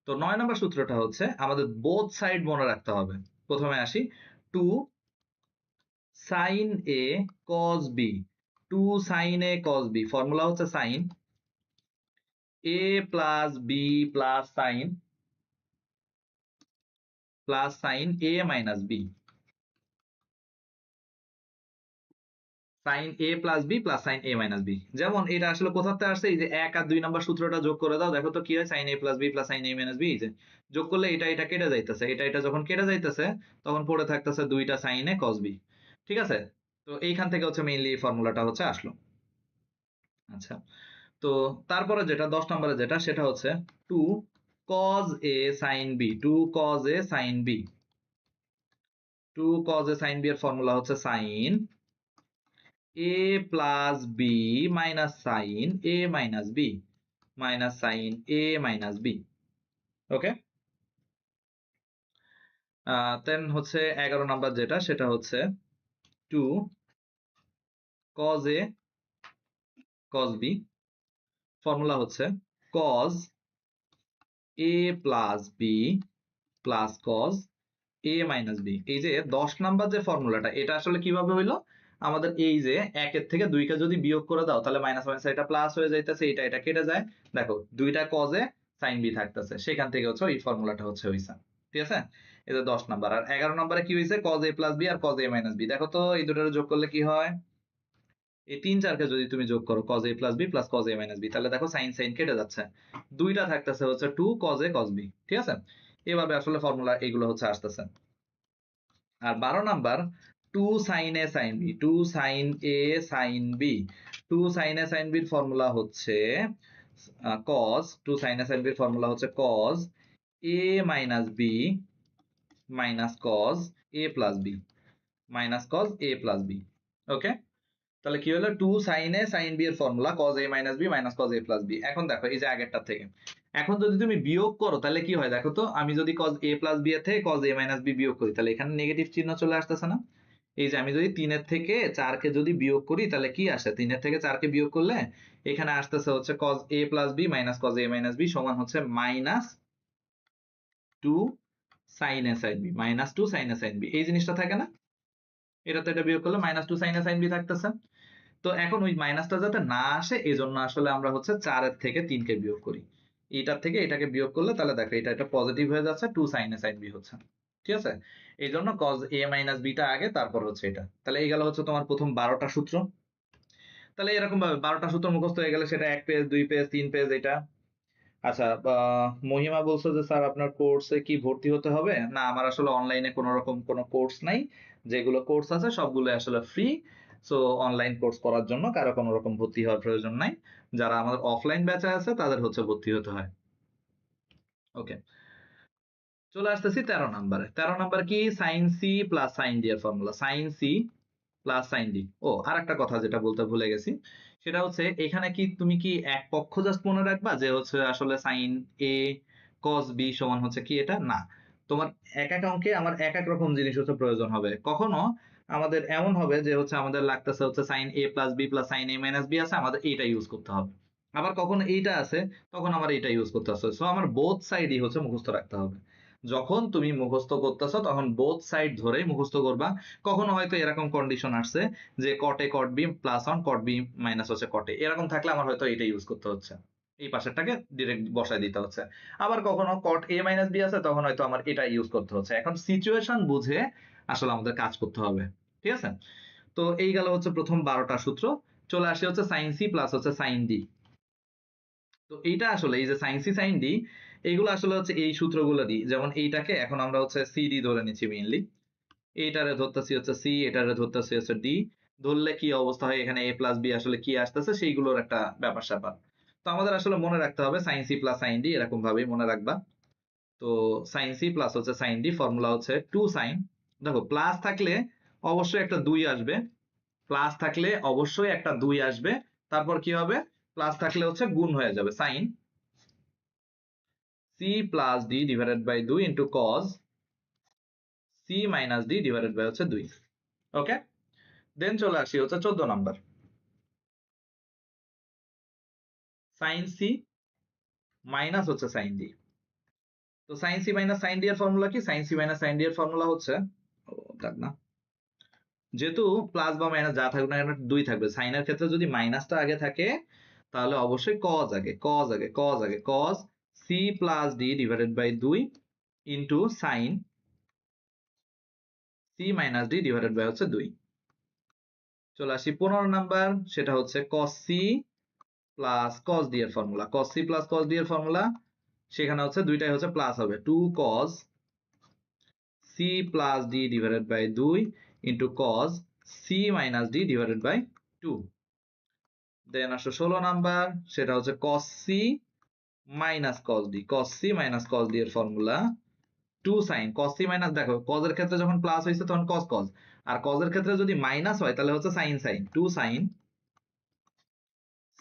তো 9 নাম্বার সূত্রটা হচ্ছে আমাদের বোথ সাইড মনে রাখতে হবে। প্রথমে আসি 2 sin a cos b, 2 sin a cos b, formula হচ্ছে sin a plus b plus sin a minus b, sin a plus b plus sin a minus b। যেমন এটা আসলে কোথাতে আসছে, এই যে 1 আর 2 নাম্বার সূত্রটা যোগ করে দাও, দেখো তো কি হয়, sin a plus b plus sin a minus b। এই যে যোগ করলে এটা কেটে যাইতেছে, এটা যখন কেটে যাইতেছে তখন পড়ে থাকতেছে 2টা sin a cos b। ঠিক আছে, তো এইখান থেকে হচ্ছে মেইনলি এই ফর্মুলাটা হচ্ছে আসলো। আচ্ছা, তো তারপরে যেটা 10 নম্বরে যেটা সেটা হচ্ছে 2 cos a sin b, 2 cos a sin b, 2 cos a sin b এর ফর্মুলা হচ্ছে sin a plus b minus sin a minus b minus sin a minus b। ওকে, দেন হচ্ছে 11 নাম্বার যেটা সেটা হচ্ছে 2 cos a cos b, formula হচ্ছে cos a plus b plus cos a minus b। এই যে 10 number যে ফর্মুলাটা, এটা আসলে কিভাবে হইলো, আমাদের এই যে 1 এর থেকে 2 কে যদি বিয়োগ করে দাও তাহলে মাইনাস মাইনাস এটা প্লাস হয়ে যাইতেছে, এটা কেটে যায়। দেখো 2টা cos এ sin b থাকতেছে, সেখান থেকে হচ্ছে এই ফর্মুলাটা হচ্ছে হইছে। ঠিক আছে, এই যে 10 নাম্বার। আর 11 নম্বরে কি হইছে, cos a plus b R cos a minus b। দেখো তো এই দুটোর যোগ করলে কি হয়, এই 3 4 কে যদি তুমি যোগ করো cos a plus b plus cos a minus b, তাহলে দেখো sin sin কেটে যাচ্ছে, দুইটা থাকতেছে হচ্ছে 2 cos a cos b। ঠিক আছে, এভাবে আসলে ফর্মুলা এগুলো হচ্ছে আসতেছে। আর 12 number 2 sin a sin b, 2 sin a sin b, 2 sin a sin b এর ফর্মুলা হচ্ছে cos, 2 sin a sin b এর ফর্মুলা হচ্ছে cos a minus b minus cos a plus b minus cos a plus b। ওকে, তাহলে কি হলো, 2 sin a sin b এর formula cos a minus b minus cos a plus b। এখন দেখো এই যে আগেরটার থেকে এখন যদি তুমি বিয়োগ করো তাহলে কি হয়, দেখো তো আমি যদি cos a plus b এর থেকে cos a minus b বিয়োগ করি তাহলে এখানে নেগেটিভ চিহ্ন চলে আসতেছে না। এই যে আমি যদি 3 এর থেকে 4 কে যদি বিয়োগ করি তাহলে কি আসে, 3 এর থেকে 4 কে বিয়োগ করলে এখানে আসতেছে হচ্ছে cos a plus b minus cos a minus b সমান হচ্ছে minus 2 sin a sin b, minus 2 sin a sin b। এই জিনিসটা থাকে না, এটা তো এটা বিয়োগ করলে minus 2 sin a sin b থাকতেছে। তো এখন ওই মাইনাসটা যাতে না আসে এই জন্য আসলে আমরা হচ্ছে 4 এর থেকে 3 কে বিয়োগ করি, এইটার থেকে এটাকে বিয়োগ করলে তাহলে দেখো এটা পজিটিভ হয়ে যাচ্ছে, 2 sin a sin b হচ্ছে। ঠিক আছে, এই জন্য cos a minus b টা আগে, তারপর হচ্ছে এটা। তাহলে এই গেল হচ্ছে তোমার প্রথম 12টা সূত্র। তাহলে এরকম ভাবে 12টা সূত্র মুখস্থ হয়ে গেলে সেটা 1 পেজ 2 পেজ 3 পেজ এটা। আচ্ছা, মহিমা বলছো যে স্যার আপনার কোর্সে কি ভর্তি হতে হবে? না, আমার আসলে অনলাইনে কোনো রকম কোনো কোর্স নাই, যেগুলো কোর্স আছে সবগুলো আসলে ফ্রি। সো অনলাইন কোর্স করার জন্য কারো কোনো রকম ভর্তি হওয়ার প্রয়োজন নাই, যারা আমাদের অফলাইন ব্যাচে আছে তাদের হচ্ছে ভর্তি হতে হয়। ওকে, চলে আসতেছি 13 নাম্বারে। 13 নাম্বার কি, sine C plus sine D এর formula, sine C plus sine d. ও আর একটা কথা যেটা বলতে ভুলে গেছি, সেটা হচ্ছে এখানে কি তুমি কি এক পক্ষ জাস্ট মনে রাখবা যে হচ্ছে আসলে সাইন এ কস বি সমান হচ্ছে কি, এটা না। তোমার এক এক অঙ্কে আমার এক এক রকম জিনিস হচ্ছে প্রয়োজন হবে। কখনো আমাদের এমন হবে যে হচ্ছে আমাদের লাগতেছে হচ্ছে sine a plus B plus sine A minus B আছে, আমাদের এইটা ইউজ করতে হবে। আবার কখনো এইটা আছে, তখন আমার এইটা ইউজ করতে হবে। সো আমার বোথ সাইডই হচ্ছে মুখস্থ রাখতে হবে। যখন তুমি মুখস্থ করতেছো তখন বোথ সাইড ধরেই মুখস্থ করবা। কখনো হয়তো এরকম কন্ডিশন আসছে যে cot a cot b plus one, cot b minus হচ্ছে কট এ, এরকম থাকলে আমার হয়তো এটা ইউজ করতে হচ্ছে, এই পাশেরটাকে ডিরেক্ট বসায় দিতে হচ্ছে। আবার কখনো কট এ মাইনাস বি আছে, তখন হয়তো আমার এটা ইউজ করতে হচ্ছে। এখন সিচুয়েশন বুঝে আসলে আমাদের কাজ করতে হবে। ঠিক আছে, তো এই গেল হচ্ছে প্রথম 12টা সূত্র। চলে আসে হচ্ছে সাইন সি প্লাস হচ্ছে সাইন ডি। তো এইটা আসলে এই যে সাইন সি সাইন ডি, এইগুলো আসলে হচ্ছে এই সূত্রগুলো দিই। যেমন এইটাকে এখন আমরা হচ্ছে সিডি ধরে নিচ্ছি মেইনলি, এইটারে ধরতেছি হচ্ছে সি, এটারে ধরতেছি হচ্ছে ডি। ধরলে কি অবস্থা হয়, এখানে এ প্লাস বি আসলে কি আসতেছে সেইগুলোর একটা ব্যাপার স্যাপার। তো আমাদের আসলে মনে রাখতে হবে sine C plus sine D, এরকম ভাবেই মনে রাখবা। তো সাইন সি প্লাস হচ্ছে সাইন ডি ফর্মুলা হচ্ছে 2 সাইন, দেখো প্লাস থাকলে অবশ্যই একটা 2 আসবে, প্লাস থাকলে অবশ্যই একটা 2 আসবে। তারপর কি হবে, প্লাস থাকলে হচ্ছে গুণ হয়ে যাবে, sine C plus D divided by 2 into cos C minus D divided by হচ্ছে 2। ওকে, দেন চলে আসি হচ্ছে 14 নাম্বার, সাইন সি মাইনাস হচ্ছে সাইন ডি। তো sine C minus sine D এর ফর্মুলা কি, sine C minus sine D এর formula হচ্ছে, ও থাক না, যেহেতু প্লাস বা মাইনাস যা থাকবে না কেন 2 থাকবে, সাইনের ক্ষেত্রে যদি মাইনাসটা আগে থাকে তাহলে অবশ্যই কজ আগে, cos C plus D divided by 2 into sine C minus D divided by হচ্ছে 2। চলে আসি 15 নাম্বার, সেটা হচ্ছে cos c plus cos d এর formula, cos c plus cos d এর ফর্মুলা, সেখানে হচ্ছে দুইটাই হচ্ছে প্লাস হবে, 2 cos c plus d divided by 2 into cos c minus d divided by 2। Then আসো 16 নাম্বার, সেটা হচ্ছে cos c minus cos d, cos c minus cos d এর formula 2 sin cos c minus, দেখো cos এর ক্ষেত্রে যখন plus হয়েছে তখন cos cos, আর cos এর ক্ষেত্রে যদি মাইনাস হয় তাহলে হচ্ছে sin sin, 2 sin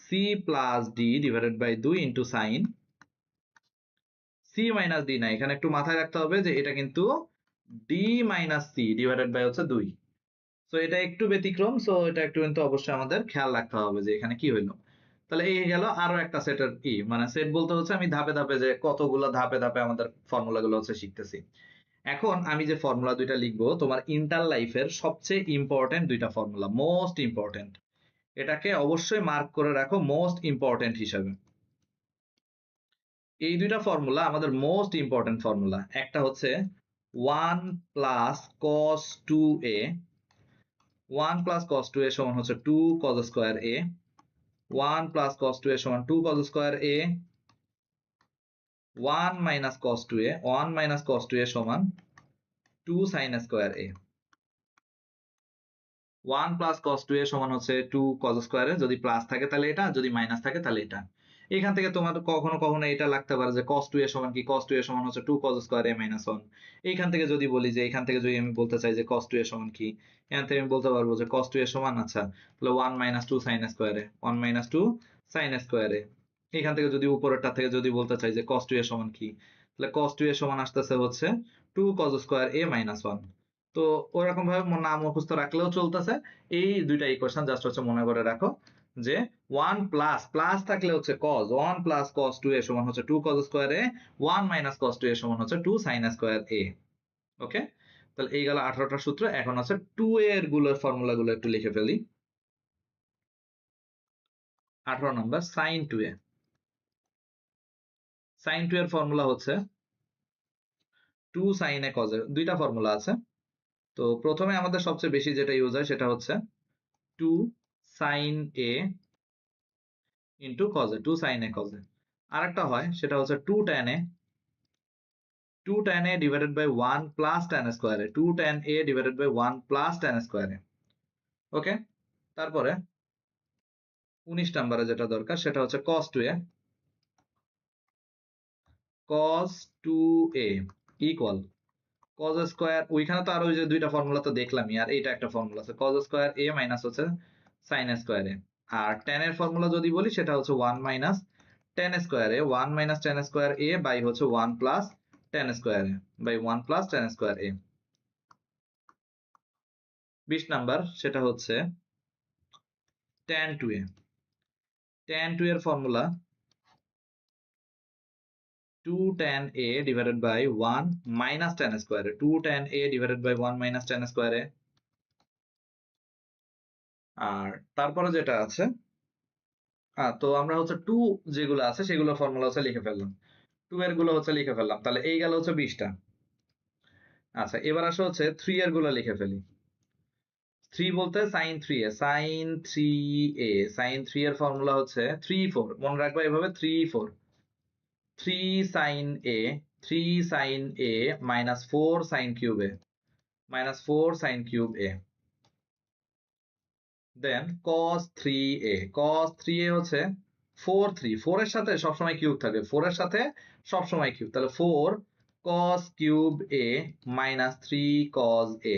c plus d divided by 2 into sine c minus d, না এখানে একটু মাথায় রাখতে হবে যে এটা কিন্তু d minus c divided by হচ্ছে 2। সো এটা একটু ব্যতিক্রম, সো এটা একটু কিন্তু অবশ্যই আমাদের খেয়াল রাখতে হবে যে এখানে কি হইলো। তাহলে এই গেল আরো একটা সেটের মানে সেট বলতে হচ্ছে আমি ধাপে ধাপে যে কতগুলো ধাপে ধাপে আমাদের ফর্মুলা গুলো হচ্ছে শিখতেছি। এখন আমি যে ফর্মুলা দুইটা লিখবো তোমার ইন্টার লাইফের সবচেয়ে ইম্পর্টেন্ট দুইটা ফর্মুলা, মোস্ট ইম্পর্টেন্ট। এটাকে অবশ্যই মার্ক করে রাখো মোস্ট ইম্পর্টেন্ট হিসাবে। এই দুইটা ফর্মুলা আমাদের মোস্ট ইম্পর্টেন্ট ফর্মুলা। একটা হচ্ছে 1 plus cos 2a, 1 plus cos 2a সমান হচ্ছে 2 cos square a, 1 plus cos 2a সমান 2 cos square a, 1 minus cos 2a, 1 minus cos 2a সমান 2 sin square a। 1 plus cos 2a সমান হচ্ছে 2 cos square a, যদি plus থাকে তাহলে এটা, যদি মাইনাস থাকে তাহলে এটা। এখান থেকে তোমার কখনো কখনো এটা লাগতে পারে যে cos 2a সমান কি, cos 2a সমান হচ্ছে 2 cos স্কয়ার a মাইনাস 1। এইখান থেকে যদি বলি যে, এখান থেকে যদি আমি বলতে চাই যে cos 2a সমান কি, এখান থেকে আমি বলতে পারবো যে cos 2a সমান, আচ্ছা তাহলে 1 minus 2 sin square a, 1 minus 2 sin square a। এখান থেকে যদি উপরেরটা থেকে যদি বলতে চাই যে cos 2a সমান কি, তাহলে cos 2a সমান আসতেছে হচ্ছে 2 cos স্কয়ার a মাইনাস 1। তো ওরকম ভাবে না মুখস্থ রাখলেও চলতেছে। এই দুইটা ইকুয়েশন জাস্ট হচ্ছে মনে করে রাখো যে 1 প্লাস প্লাস থাকলে হচ্ছে cos, 1 প্লাস cos 2a সমান হচ্ছে 2 cos square a, 1 minus cos 2a সমান হচ্ছে 2 sin স্কয়ার a। ওকে, তাহলে এই গেল 18টা সূত্র। এখন হচ্ছে 2 এর গুলোর ফর্মুলা গুলো একটু লিখে ফেলি। 18 নম্বর sin 2a। sin 2 এর ফর্মুলা হচ্ছে 2 sin a cos a। দুইটা ফর্মুলা আছে। তো প্রথমে আমাদের সবচেয়ে বেশি যেটা ইউজ হয় সেটা হচ্ছে 2 sin a into cos a, 2 sin a cos a। আরেকটা হয় সেটা হচ্ছে 2 tan a, 2 tan a divided by 1 plus tan square a, 2 tan a divided by 1 plus tan square a। ওকে, তারপরে 19 নম্বরে যেটা দরকার সেটা হচ্ছে cos 2a, cos 2a equal cos square, ওইখানে তো আর ওই যে দুইটা ফর্মুলা তো দেখলামই, আর এইটা একটা ফর্মুলা আছে cos স্কয়ার a মাইনাস হচ্ছে sin স্কয়ার a। আর tan এর ফর্মুলা যদি বলি সেটা হচ্ছে 1 minus tan square a, 1 minus tan square a by হচ্ছে 1 plus tan square a by 1 plus tan square a। 20 number সেটা হচ্ছে tan 2a, tan 2 এর formula 2 tan a divided by 1 minus tan square a, 2 tan a divided by 1 minus tan square a। আর তারপরে যেটা আছে, তো আমরা হচ্ছে 2 যেগুলো আছে সেগুলো ফর্মুলা হচ্ছে লিখে ফেললাম, 2 এর গুলো হচ্ছে লিখে ফেললাম, তাহলে এই গেল হচ্ছে 20টা। আচ্ছা এবার আসো হচ্ছে 3 এর গুলো লিখে ফেলি। 3 বলতে sin 3a, sin 3a, sin 3 এর ফর্মুলা হচ্ছে 3 4, মনে রাখবা এভাবে 3 4, 3 sin a, 3 sin a minus 4 sin cube a, minus 4 sin cube a। Then cos 3a, cos 3a হচ্ছে 4 3, 4 এর সাথে সবসময় কিউব থাকে, 4 এর সাথে সবসময় কিউব, তাহলে 4 cos cube a minus 3 cos a।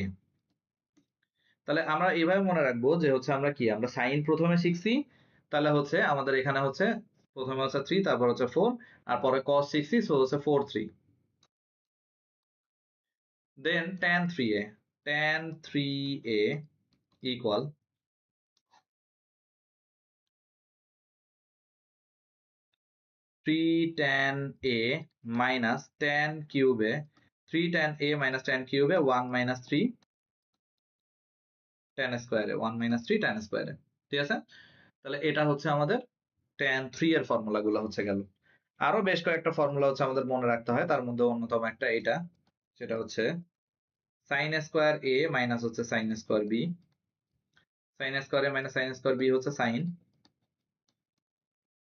তাহলে আমরা এইভাবে মনে রাখবো যে হচ্ছে আমরা কি, আমরা সাইন প্রথমে শিখছি, তাহলে হচ্ছে আমাদের এখানে হচ্ছে প্রথমে হচ্ছে 3, তারপর হচ্ছে 4, আর পরে cos শিখছি, সো হচ্ছে 4 3। দেন tan 3a, tan 3a equal 3 tan a minus tan cube a, 3 tan a minus tan cube a, 1 minus 3 tan square a, 1 minus 3 tan square a। ঠিক আছে, তাহলে এটা হচ্ছে আমাদের tan 3 এর ফর্মুলা গুলো হচ্ছে গেল। আরো বেশ কয়েকটা ফর্মুলা হচ্ছে আমাদের মনে রাখতে হয়, তার মধ্যে অন্যতম একটা এটা, সেটা হচ্ছে sin স্কয়ার a মাইনাস হচ্ছে sin square b, sin square a minus sin square b হচ্ছে sin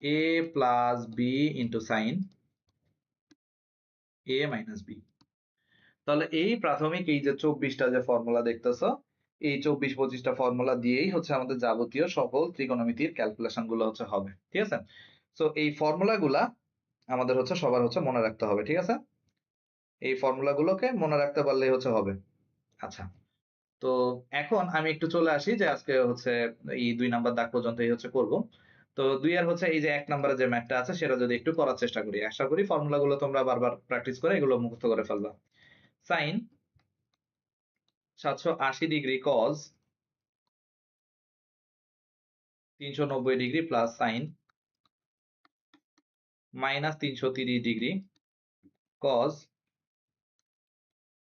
a plus b into sin a minus b। তাহলে এই প্রাথমিক এই যে 24টা যে ফর্মুলা দেখতেছো, এই 24-25টা ফর্মুলা দিয়েই হচ্ছে আমাদের যাবতীয় সকল ত্রিকোণমিতির ক্যালকুলেশন গুলো হচ্ছে হবে। ঠিক আছে, সো এই ফর্মুলা গুলা আমাদের হচ্ছে সবার হচ্ছে মনে রাখতে হবে। ঠিক আছে, এই ফর্মুলা গুলোকে মনে রাখতে পারলেই হচ্ছে হবে। আচ্ছা, তো এখন আমি একটু চলে আসি যে আজকে হচ্ছে এই 2 নাম্বার দাগ পর্যন্তই হচ্ছে করব। তো 2 এর হচ্ছে এই যে 1 নাম্বারে যে ম্যাথটা আছে সেটা যদি একটু করার চেষ্টা করি, আশা করি ফর্মুলা গুলো তোমরা বারবার প্র্যাকটিস করে এগুলো মুখস্থ করে ফেলবা। Sine 780 degree cos 390 degree plus sine minus 330 degree cos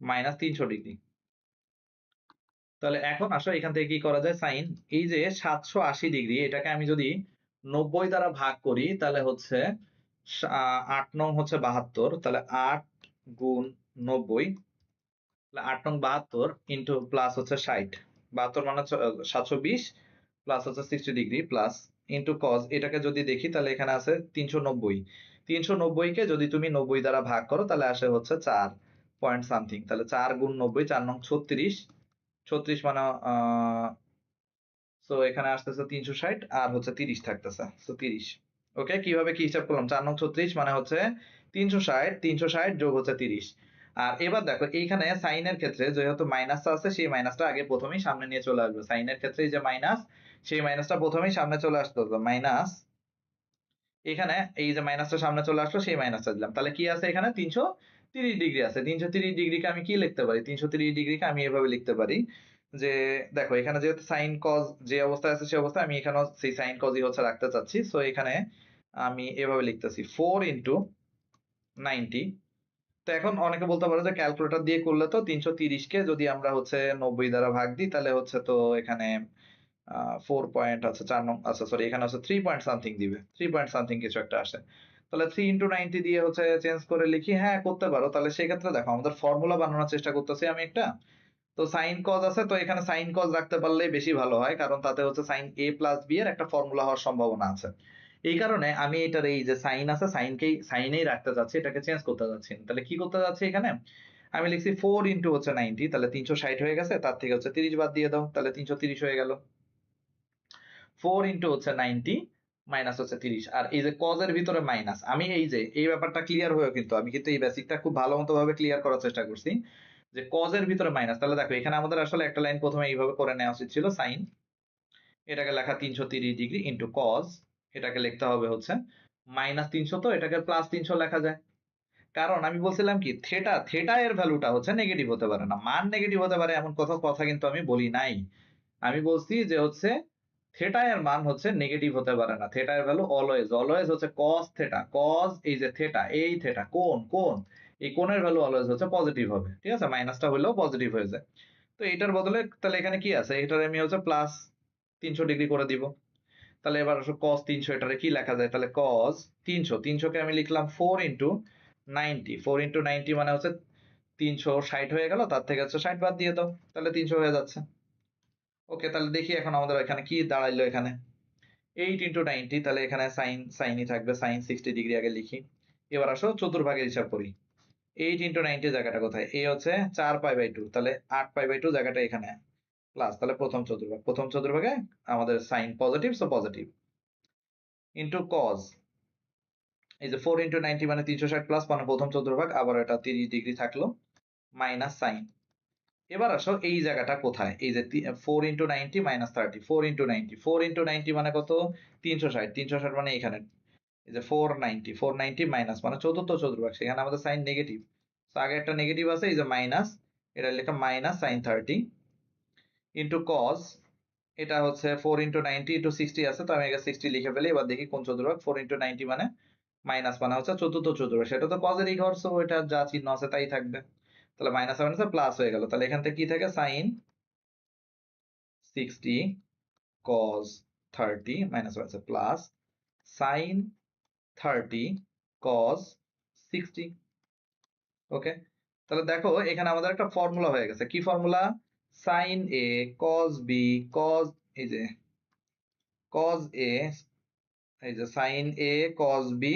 minus 300 degree. তাহলে এখন আসো এখান থেকে কি করা যায়, সাইন এই যে 780 ডিগ্রি এটাকে আমি যদি 90 দ্বারা ভাগ করি তাহলে হচ্ছে 8 নং হচ্ছে 72, তাহলে 8 গুণ 90, 8 নং 72 ইন্টু প্লাস হচ্ছে 60, 72 মানে 720 প্লাস হচ্ছে 60 ডিগ্রি প্লাস ইন্টু কজ, এটাকে যদি দেখি তাহলে এখানে আছে 390, 390 কে যদি তুমি 90 দ্বারা ভাগ করো তাহলে আসে হচ্ছে 4 পয়েন্ট সামথিং, তাহলে 4 গুণ 90, 4 নং 36, 36 মানে সো এখানে আসতেছে 360 আর হচ্ছে 30 থাকতেছে, সো 30। ওকে, কিভাবে কি হিসাব করলাম, 4 নং 36 মানে হচ্ছে 360, 360 যোগ হচ্ছে 30। আর এবার দেখো এইখানে সাইনের ক্ষেত্রে যেহেতু মাইনাসটা আছে সেই মাইনাসটা আগে প্রথমেই সামনে নিয়ে চলে আসবে, সাইনের ক্ষেত্রে এই যে মাইনাস সেই মাইনাসটা প্রথমেই সামনে চলে আসতে হবে, মাইনাস এখানে এই যে মাইনাসটা সামনে চলে আসলো সেই মাইনাসটা দিলাম, তাহলে কি আছে এখানে 330 ডিগ্রি আছে। 330 ডিগ্রিকে আমি কি লিখতে পারি, 330 ডিগ্রিকে আমি এভাবে লিখতে পারি যে দেখো এখানে যেহেতু সাইন কজ যে অবস্থায় আছে সেই অবস্থায় আমি এখানেও সেই সাইন কজই হচ্ছে রাখতে চাচ্ছি, সো এখানে আমি এভাবে লিখতেছি 4 ইন্টু 90। তো এখন অনেকে বলতে পারো যে ক্যালকুলেটর দিয়ে করলে তো 330 কে যদি আমরা হচ্ছে 90 দ্বারা ভাগ দিই তাহলে হচ্ছে তো এখানে 4 পয়েন্ট আছে 4 নং, আচ্ছা সরি এখানে হচ্ছে 3 পয়েন্ট সামথিং দিবে, 3 পয়েন্ট সামথিং কিছু একটা আসে, তাহলে 3 ইন্টু 90 দিয়ে হচ্ছে চেঞ্জ করে লিখি, হ্যাঁ করতে পারো। তাহলে সেক্ষেত্রে দেখো আমাদের ফর্মুলা বানানোর চেষ্টা করতেছি আমি একটা, তো সাইন কজ আছে তো এখানে সাইন কজ রাখতে পারলেই বেশি ভালো হয়, কারণ তাতে হচ্ছে সাইন এ প্লাস বি এর একটা ফর্মুলা হওয়ার সম্ভাবনা আছে। এই কারণে আমি এটার এই যে সাইন আছে সাইনেই রাখতে যাচ্ছি, এটাকে চেঞ্জ করতে যাচ্ছি না। তাহলে কি করতে যাচ্ছি এখানে, আমি লিখছি 4 ইন্টু হচ্ছে 90, তাহলে 360 হয়ে গেছে, তার থেকে হচ্ছে 30 বাদ দিয়ে দাও, তাহলে 330 হয়ে গেল। 4 ইন্টু হচ্ছে 90 মাইনাস হচ্ছে 30, আর এই যে কজের ভিতরে মাইনাস, আমি এই যে এই ব্যাপারটা ক্লিয়ার হয়েও কিন্তু আমি কিন্তু এই বেসিকটা খুব ভালো মতো ভাবে ক্লিয়ার করার চেষ্টা করছি যে কজের ভিতরে মাইনাস। তাহলে দেখো এখানে আমাদের আসলে একটা লাইন প্রথমে এইভাবে করে নেওয়া উচিত ছিল, সাইন এটাকে লেখা 330 ডিগ্রি ইন্টু কজ, এটাকে লিখতে হবে হচ্ছে মাইনাস 300, তো এটাকে প্লাস 300 লেখা যায়। কারণ আমি বলছিলাম কি থেটা, থেটা এর ভ্যালুটা হচ্ছে নেগেটিভ হতে পারে না, মান নেগেটিভ হতে পারে এমন কথা কিন্তু আমি বলি নাই। আমি বলছি যে হচ্ছে থেটা এর মান হচ্ছে নেগেটিভ হতে পারে না, থেটা এর ভ্যালু অলওয়েজ অলওয়েজ হচ্ছে cos থেটা, cos এই যে থেটা, এই থেটা কোণ এই কোণের ভ্যালু অলওয়েজ হচ্ছে পজিটিভ হবে, ঠিক আছে, মাইনাসটা হলেও পজিটিভ হয়ে যায়। তো এটার বদলে তাহলে এখানে কি আছে, এটার আমি হচ্ছে প্লাস 300 ডিগ্রি করে দিব। তাহলে এবার cos 300 এটারে কি লেখা যায়, তাহলে cos 300 কে আমি লিখলাম 4 ইন্টু 90, 4 ইন্টু 90 মানে হচ্ছে 360 হয়ে গেল, তার থেকে হচ্ছে 60 বাদ দিয়ে দাও, তাহলে 300 হয়ে যাচ্ছে। ওকে, তাহলে দেখি এখন আমাদের এখানে কি দাঁড়াইলো, এখানে 8 ইন্টু 90, তাহলে এখানে সাইনই থাকবে, সাইন 60 ডিগ্রি আগে লিখি। এবার আসো চতুর্ভাগের হিসাব করি, 8 ইন্টু 90 জায়গাটা কোথায়, এ হচ্ছে 4 পাই বাই 2, তাহলে 8 পাই বাই 2 জায়গাটা এখানে প্লাস, তাহলে প্রথম চতুর্ভাগে আমাদের sine positive, so positive into cos, এই যে 4 ইন্টু 90 মানে 360 প্লাস মানে প্রথম চতুর্ভাগ, আবার এটা 30 ডিগ্রি থাকলো মাইনাস সাইন। এবার আসো এই জায়গাটা কোথায়, এই যে 4 ইন্টু 90 মাইনাস 30, 4 ইন্টু 90, 4 ইন্টু 90 মানে কত, 360, 360 মানে এখানে এই যে 490, 490 মাইনাস মানে চতুর্থ চতুর্ভাগ, সেখানে আমাদের সাইন নেগেটিভ, তো আগে একটা নেগেটিভ আছে এই যে মাইনাস, এটা লেখা মাইনাস সাইন 30 ইন্টু কজ, এটা হচ্ছে 4 ইন্টু 90 ইন্টু 60 আছে, তো আমি আগে 60 লিখে ফেলি। এবার দেখি কোন চতুর্ভাগ, 4 ইন্টু 90 মানে মাইনাস মানে হচ্ছে চতুর্থ চতুর্ভাগ, সেটা তো কজেরই ঘর, সো এটা যা চিহ্ন আছে তাই থাকবে, তাহলে মাইনাস মাইনাসে প্লাস হয়ে গেল, তাহলে এখান থেকে কি থাকে সাইন 60 cos 30 মাইনাস হচ্ছে প্লাস সাইন 30 cos 60। ওকে, তাহলে দেখো এখানে আমাদের একটা ফর্মুলা হয়ে গেছে, কি ফর্মুলা, সাইন এ cos বি cos, এই যে cos এ, এই যে সাইন এ cos বি,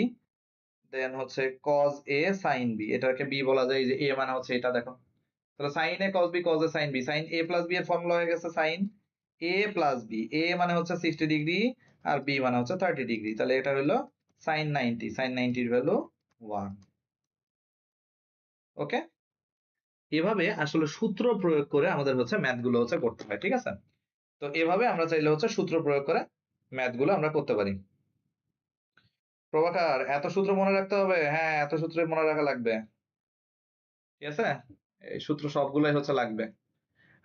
দেন হচ্ছে cos এ sin বি, এটাকে বি বলা যায়, এই যে এ মানে হচ্ছে এটা দেখো, তাহলে sign A cos B cos A sin B, sine a plus b এর ফর্মুলা হয়ে গেছে সাইন এ প্লাস বি, এ মানে হচ্ছে 60 ডিগ্রি আর বি মানে হচ্ছে 30 ডিগ্রি, তাহলে এটা হলো সাইন 90, সাইন 90 এর ভ্যালু 1। ওকে, এভাবে আসলে সূত্র প্রয়োগ করে আমাদের হচ্ছে ম্যাথ গুলো হচ্ছে করতে হয়, ঠিক আছে। তো এভাবে আমরা চাইলে হচ্ছে সূত্র প্রয়োগ করে ম্যাথ গুলো আমরা করতে পারি। প্রভাকার, এত সূত্র মনে রাখতে হবে, হ্যাঁ এত সূত্র মনে রাখা লাগবে, ঠিক আছে, এই সূত্র সবগুলোই হচ্ছে লাগবে।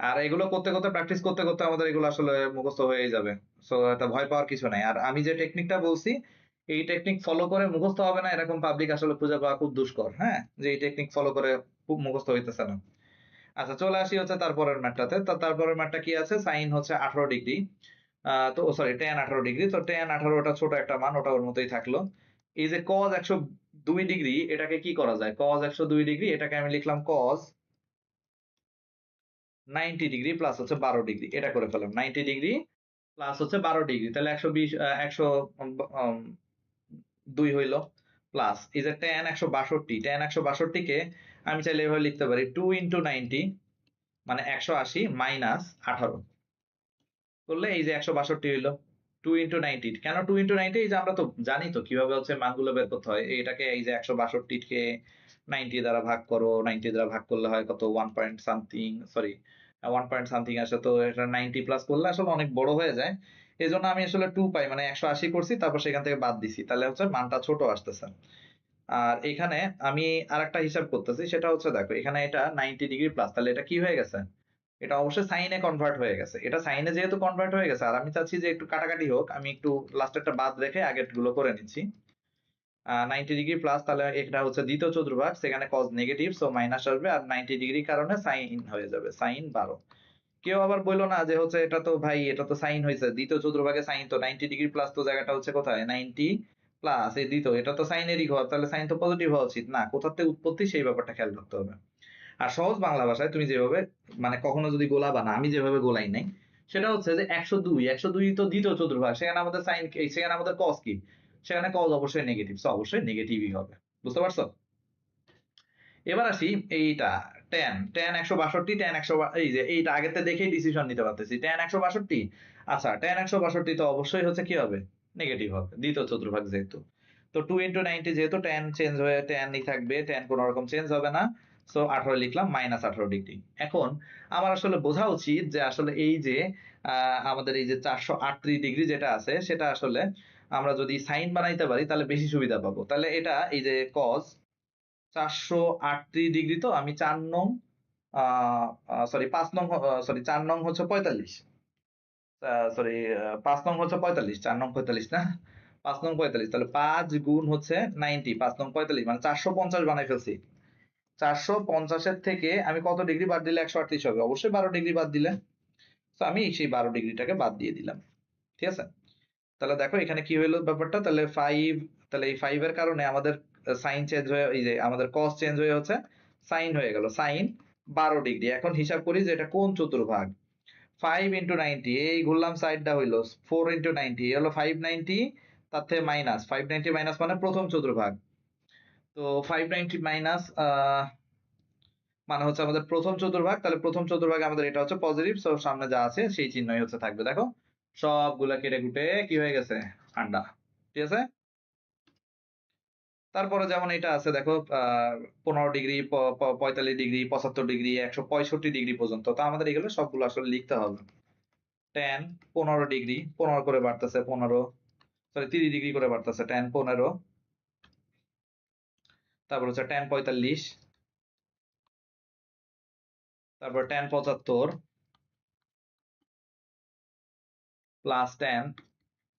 আর এগুলো করতে করতে প্র্যাকটিস করতে করতে আমাদের এগুলো আসলে মুখস্থ হয়েই যাবে, সো এটা ভয় পাওয়ার কিছু নাই। আর আমি যে টেকনিকটা বলছি এই টেকনিক ফলো করে মুখস্থ হবে না এরকম পাবলিক আসলে খুঁজে পাওয়া খুব দুষ্কর, হ্যাঁ, যে এই টেকনিক ফলো করে খুব মুখস্থ হইতেছে না। আচ্ছা চলে আসি হচ্ছে তারপরের ম্যাথটাতে। তো তারপরের ম্যাথটা কি আছে? সাইন হচ্ছে 18 ডিগ্রি। তো সরি tan 18 ডিগ্রি। তো tan 18 ওটা ছোট একটা মান, ওটা ওর মতোই থাকলো। এই যে cos 102 ডিগ্রি, এটাকে কি করা যায়? cos 102 ডিগ্রি এটাকে আমি লিখলাম cos 90 ডিগ্রি প্লাস হচ্ছে 12 ডিগ্রি। এটা করে ফেললাম। 90 ডিগ্রি প্লাস হচ্ছে 12 ডিগ্রি। তাহলে 120 102 হইলো। প্লাস এই যে tan 162 কে আমি চাইলে এভাবে লিখতে পারি 2 into 90 মানে 180 মাইনাস 18 করলে এই যে 162 হইলো। 2 into 90 কেন 2 into 90? এই যে আমরা তো জানি তো কিভাবে হচ্ছে মানগুলো বের করতে হয়। এটাকে এই যে 162 কে 90 দ্বারা ভাগ করো। 90 দ্বারা ভাগ করলে হয় কত 1 point something, sorry 1 point something আসে। তো এটা 90 প্লাস করলে আসলে অনেক বড় হয়ে যায়। এজন্য আমি আসলে 2 পাই মানে 180 করছি, তারপর সেখান থেকে বাদ দিছি। তাহলে হচ্ছে মানটা ছোট আসতেছে। আর এখানে আমি আরেকটা হিসাব করতেছি, সেটা হচ্ছে দেখো এখানে এটা 90 ডিগ্রি প্লাস, তাহলে এটা কি হয়ে গেছে? এটা অবশ্যই সাইনে কনভার্ট হয়ে গেছে। এটা সাইনে যেহেতু কনভার্ট হয়ে গেছে, আর আমি চাচ্ছি যে একটু কাটাকাটি হোক, আমি একটু লাস্টেরটা বাদ রেখে আগের গুলো করে নিচ্ছি। 90 ডিগ্রি প্লাস, তাহলে এটা হচ্ছে দ্বিতীয় চতুর্ভাগ, সেখানে cos নেগেটিভ, সো মাইনাস আসবে, আর 90 ডিগ্রির কারণে সাইন হয়ে যাবে, সাইন 12। কেউ আবার বললো না যে হচ্ছে এটা তো ভাই, এটা তো সাইন হয়েছে, দ্বিতীয় চতুর্ভাগে সাইন, তো 90 ডিগ্রি প্লাস তো জায়গাটা হচ্ছে কোথায়? 90 প্লাস এই দ্বিতীয়, এটা তো সাইনেরই ঘর, তাহলে সাইন তো পজিটিভ হওয়া উচিত না, কোথা থেকে উৎপত্তি সেই ব্যাপারটা খেয়াল রাখতে হবে। আর সহজ বাংলা ভাষায় তুমি যেভাবে মানে কখনো যদি গোলাবা না, আমি যেভাবে গোলাই নাই, সেটা হচ্ছে যে 102 তো দ্বিতীয় চতুর্ভাগ, সেখানে আমাদের সাইন, সেখানে আমাদের কস কি? সেখানে কস অবশ্যই নেগেটিভ, সো অবশ্যই নেগেটিভই হবে। বুঝতে পারছো? এবার আসি এইটা tan 162, tan 100, এই যে এইটা আগেতে দেখেই ডিসিশন নিতে পারতেছি। tan 162, আচ্ছা tan 162 তো অবশ্যই হচ্ছে কি হবে? নেগেটিভ হবে, দ্বিতীয় চতুর্ভাগ যেহেতু। তো 2 into 90 যেহেতু tan চেঞ্জ হয়ে tan ই থাকবে, tan কোনো রকম চেঞ্জ হবে না, সো 18 লিখলাম মাইনাস 18 ডিগ্রি। এখন আমার আসলে বোঝা উচিত যে আসলে এই যে আমাদের এই যে 438 ডিগ্রি যেটা আছে, সেটা আসলে আমরা যদি সাইন বানাইতে পারি তাহলে বেশি সুবিধা পাবো। তাহলে এটা এই যে cos 438 ডিগ্রি, তো আমি 4 নং সরি 5 নং, সরি 4 নং হচ্ছে 45, সরি 5 নং হচ্ছে 45, 4 নং 45 না, 5 নং 45, তাহলে 5 গুণ হচ্ছে 90, 5 নং 45 মানে 450 বানাই ফেলছি। 450 এর থেকে আমি কত ডিগ্রি বাদ দিলে 138 হবে? অবশ্যই 12 ডিগ্রি বাদ দিলে। তো আমি সেই 12 ডিগ্রিটাকে বাদ দিয়ে দিলাম। ঠিক আছে? তাহলে দেখো এখানে কি হইলো ব্যাপারটা, তাহলে 5, তাহলে এই 5 এর কারণে আমাদের সাইন চেঞ্জ হয়ে, এই যে আমাদের cos চেঞ্জ হয়ে হচ্ছে সাইন হয়ে গেল, সাইন 12 ডিগ্রি। এখন হিসাব করি যে এটা কোন চতুর্ভাগ। 5 into 90, এই ঘুরলাম সাইডটা হইলো 4 into 90, এই হলো 590, তার থেকে মাইনাস 590 মাইনাস মানে প্রথম চতুর্ভাগ। তো 590 মাইনাস মানে হচ্ছে আমাদের প্রথম চতুর্ভাগ, তাহলে প্রথম চতুর্ভাগে আমাদের এটা হচ্ছে পজিটিভ, সো সামনে যা আছে সেই চিহ্নই হচ্ছে থাকবে। দেখো সবগুলা কেটে কুটে কি হয়ে গেছে? আন্ডা। ঠিক আছে? তারপরে যেমন এটা আছে দেখো 15 ডিগ্রি, 45 ডিগ্রি, 75 ডিগ্রি, 165 ডিগ্রি পর্যন্ত। তো আমাদের এগুলো সবগুলো আসলে লিখতে হবে। tan 15 ডিগ্রি, 15 করে বাড়তেছে 15, সরি 30 ডিগ্রি করে বাড়তেছে, tan 15, তারপর হচ্ছে tan 45, তারপর tan 75 প্লাস tan,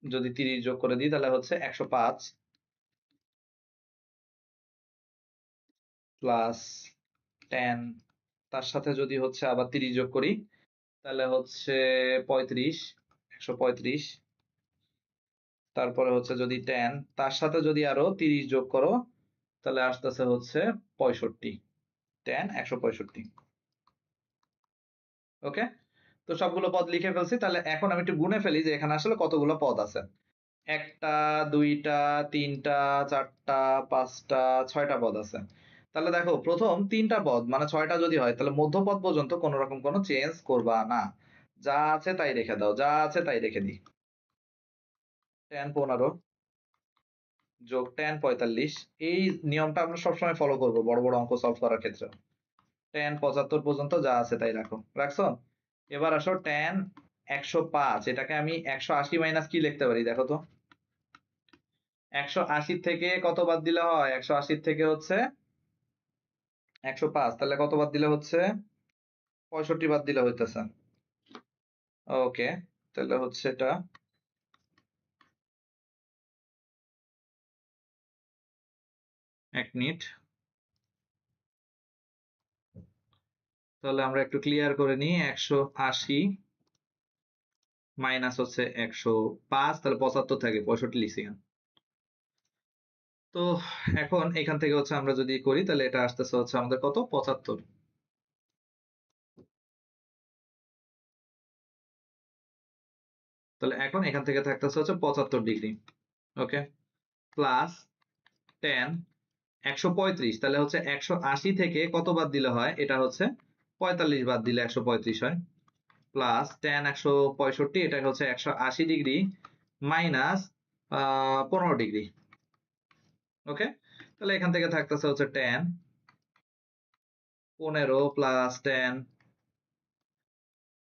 যদি 30 যোগ করে দিই তাহলে হচ্ছে 105 প্লাস tan, তার সাথে যদি হচ্ছে আবার 30 যোগ করি তাহলে হচ্ছে 35, 135, তারপরে হচ্ছে যদি tan, তার সাথে যদি আরো 30 যোগ করো তাহলে আসতেছে হচ্ছে 65, tan 165। ওকে? তো সবগুলো পদ লিখে ফেলছি। তাহলে এখন আমি একটু গুণে ফেলি যে এখানে আসলে কতগুলো পদ আছে। 1টা, 2টা, 3টা, 4টা, 5টা, 6টা পদ আছে। তাহলে দেখো প্রথম 3টা পদ মানে 6টা যদি হয়, তাহলে মধ্যপদ পর্যন্ত কোনো রকম কোনো চেঞ্জ করবা না। যা আছে তাই রেখে দাও, যা আছে তাই রেখে দিই। tan 15 যোগ tan 45, এই নিয়মটা আমরা সবসময় ফলো করবো বড় বড় অঙ্ক সলভ করার ক্ষেত্রে। tan 75 পর্যন্ত যা আছে তাই রাখো, রাখছো? এবার আসো tan 105, এটাকে আমি 180 মাইনাস কি লিখতে পারি দেখো তো? 180 থেকে কত বাদ দিলে হয়? 180 থেকে হচ্ছে 105, তাহলে কত বাদ দিলে হচ্ছে? 65 বাদ দিলে হইতেছে। ওকে, তাহলে হচ্ছে এটা 1 মিনিট। তাহলে আমরা একটু ক্লিয়ার করে নিই। 180 মাইনাস হচ্ছে 105, তাহলে 75 থাকে, 65 লিখছি এখানে। তো এখন এখান থেকে হচ্ছে আমরা যদি করি তাহলে এটা আসতেছে হচ্ছে আমাদের কত, 75। তাহলে এখন এখান থেকে থাকতেছে হচ্ছে 75 ডিগ্রি। ওকে, প্লাস টেন 135, তাহলে হচ্ছে 180 থেকে কত বাদ দিলে হয়, এটা হচ্ছে 45 বাদ দিলে 135 হয়। প্লাস টেন 165, এটা হচ্ছে 180 ডিগ্রি মাইনাস 15 ডিগ্রি। ওকে, তাহলে এখান থেকে থাকতেছে হচ্ছে ten 15 plus ten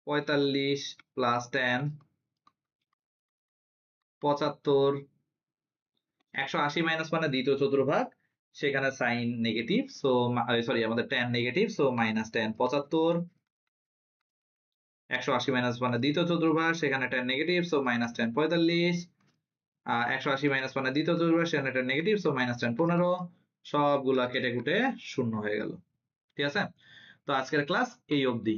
45 plus ten 75। 180 minus মানে দ্বিতীয় চতুর্ভাগ, সেখানে সাইন নেগেটিভ, সো সরি আমাদের ten negative, so minus ten 75। 180 minus মানে দ্বিতীয় চতুর্ভাগ, সেখানে ten negative, so minus ten 45। 180 minus মানে দ্বিতীয় চতুর্ভাগ, সেখানে ten negative, so minus ten 15। সবগুলা কেটে কুটে শূন্য হয়ে গেল। ঠিক আছে, তো আজকের ক্লাস এই অবধি।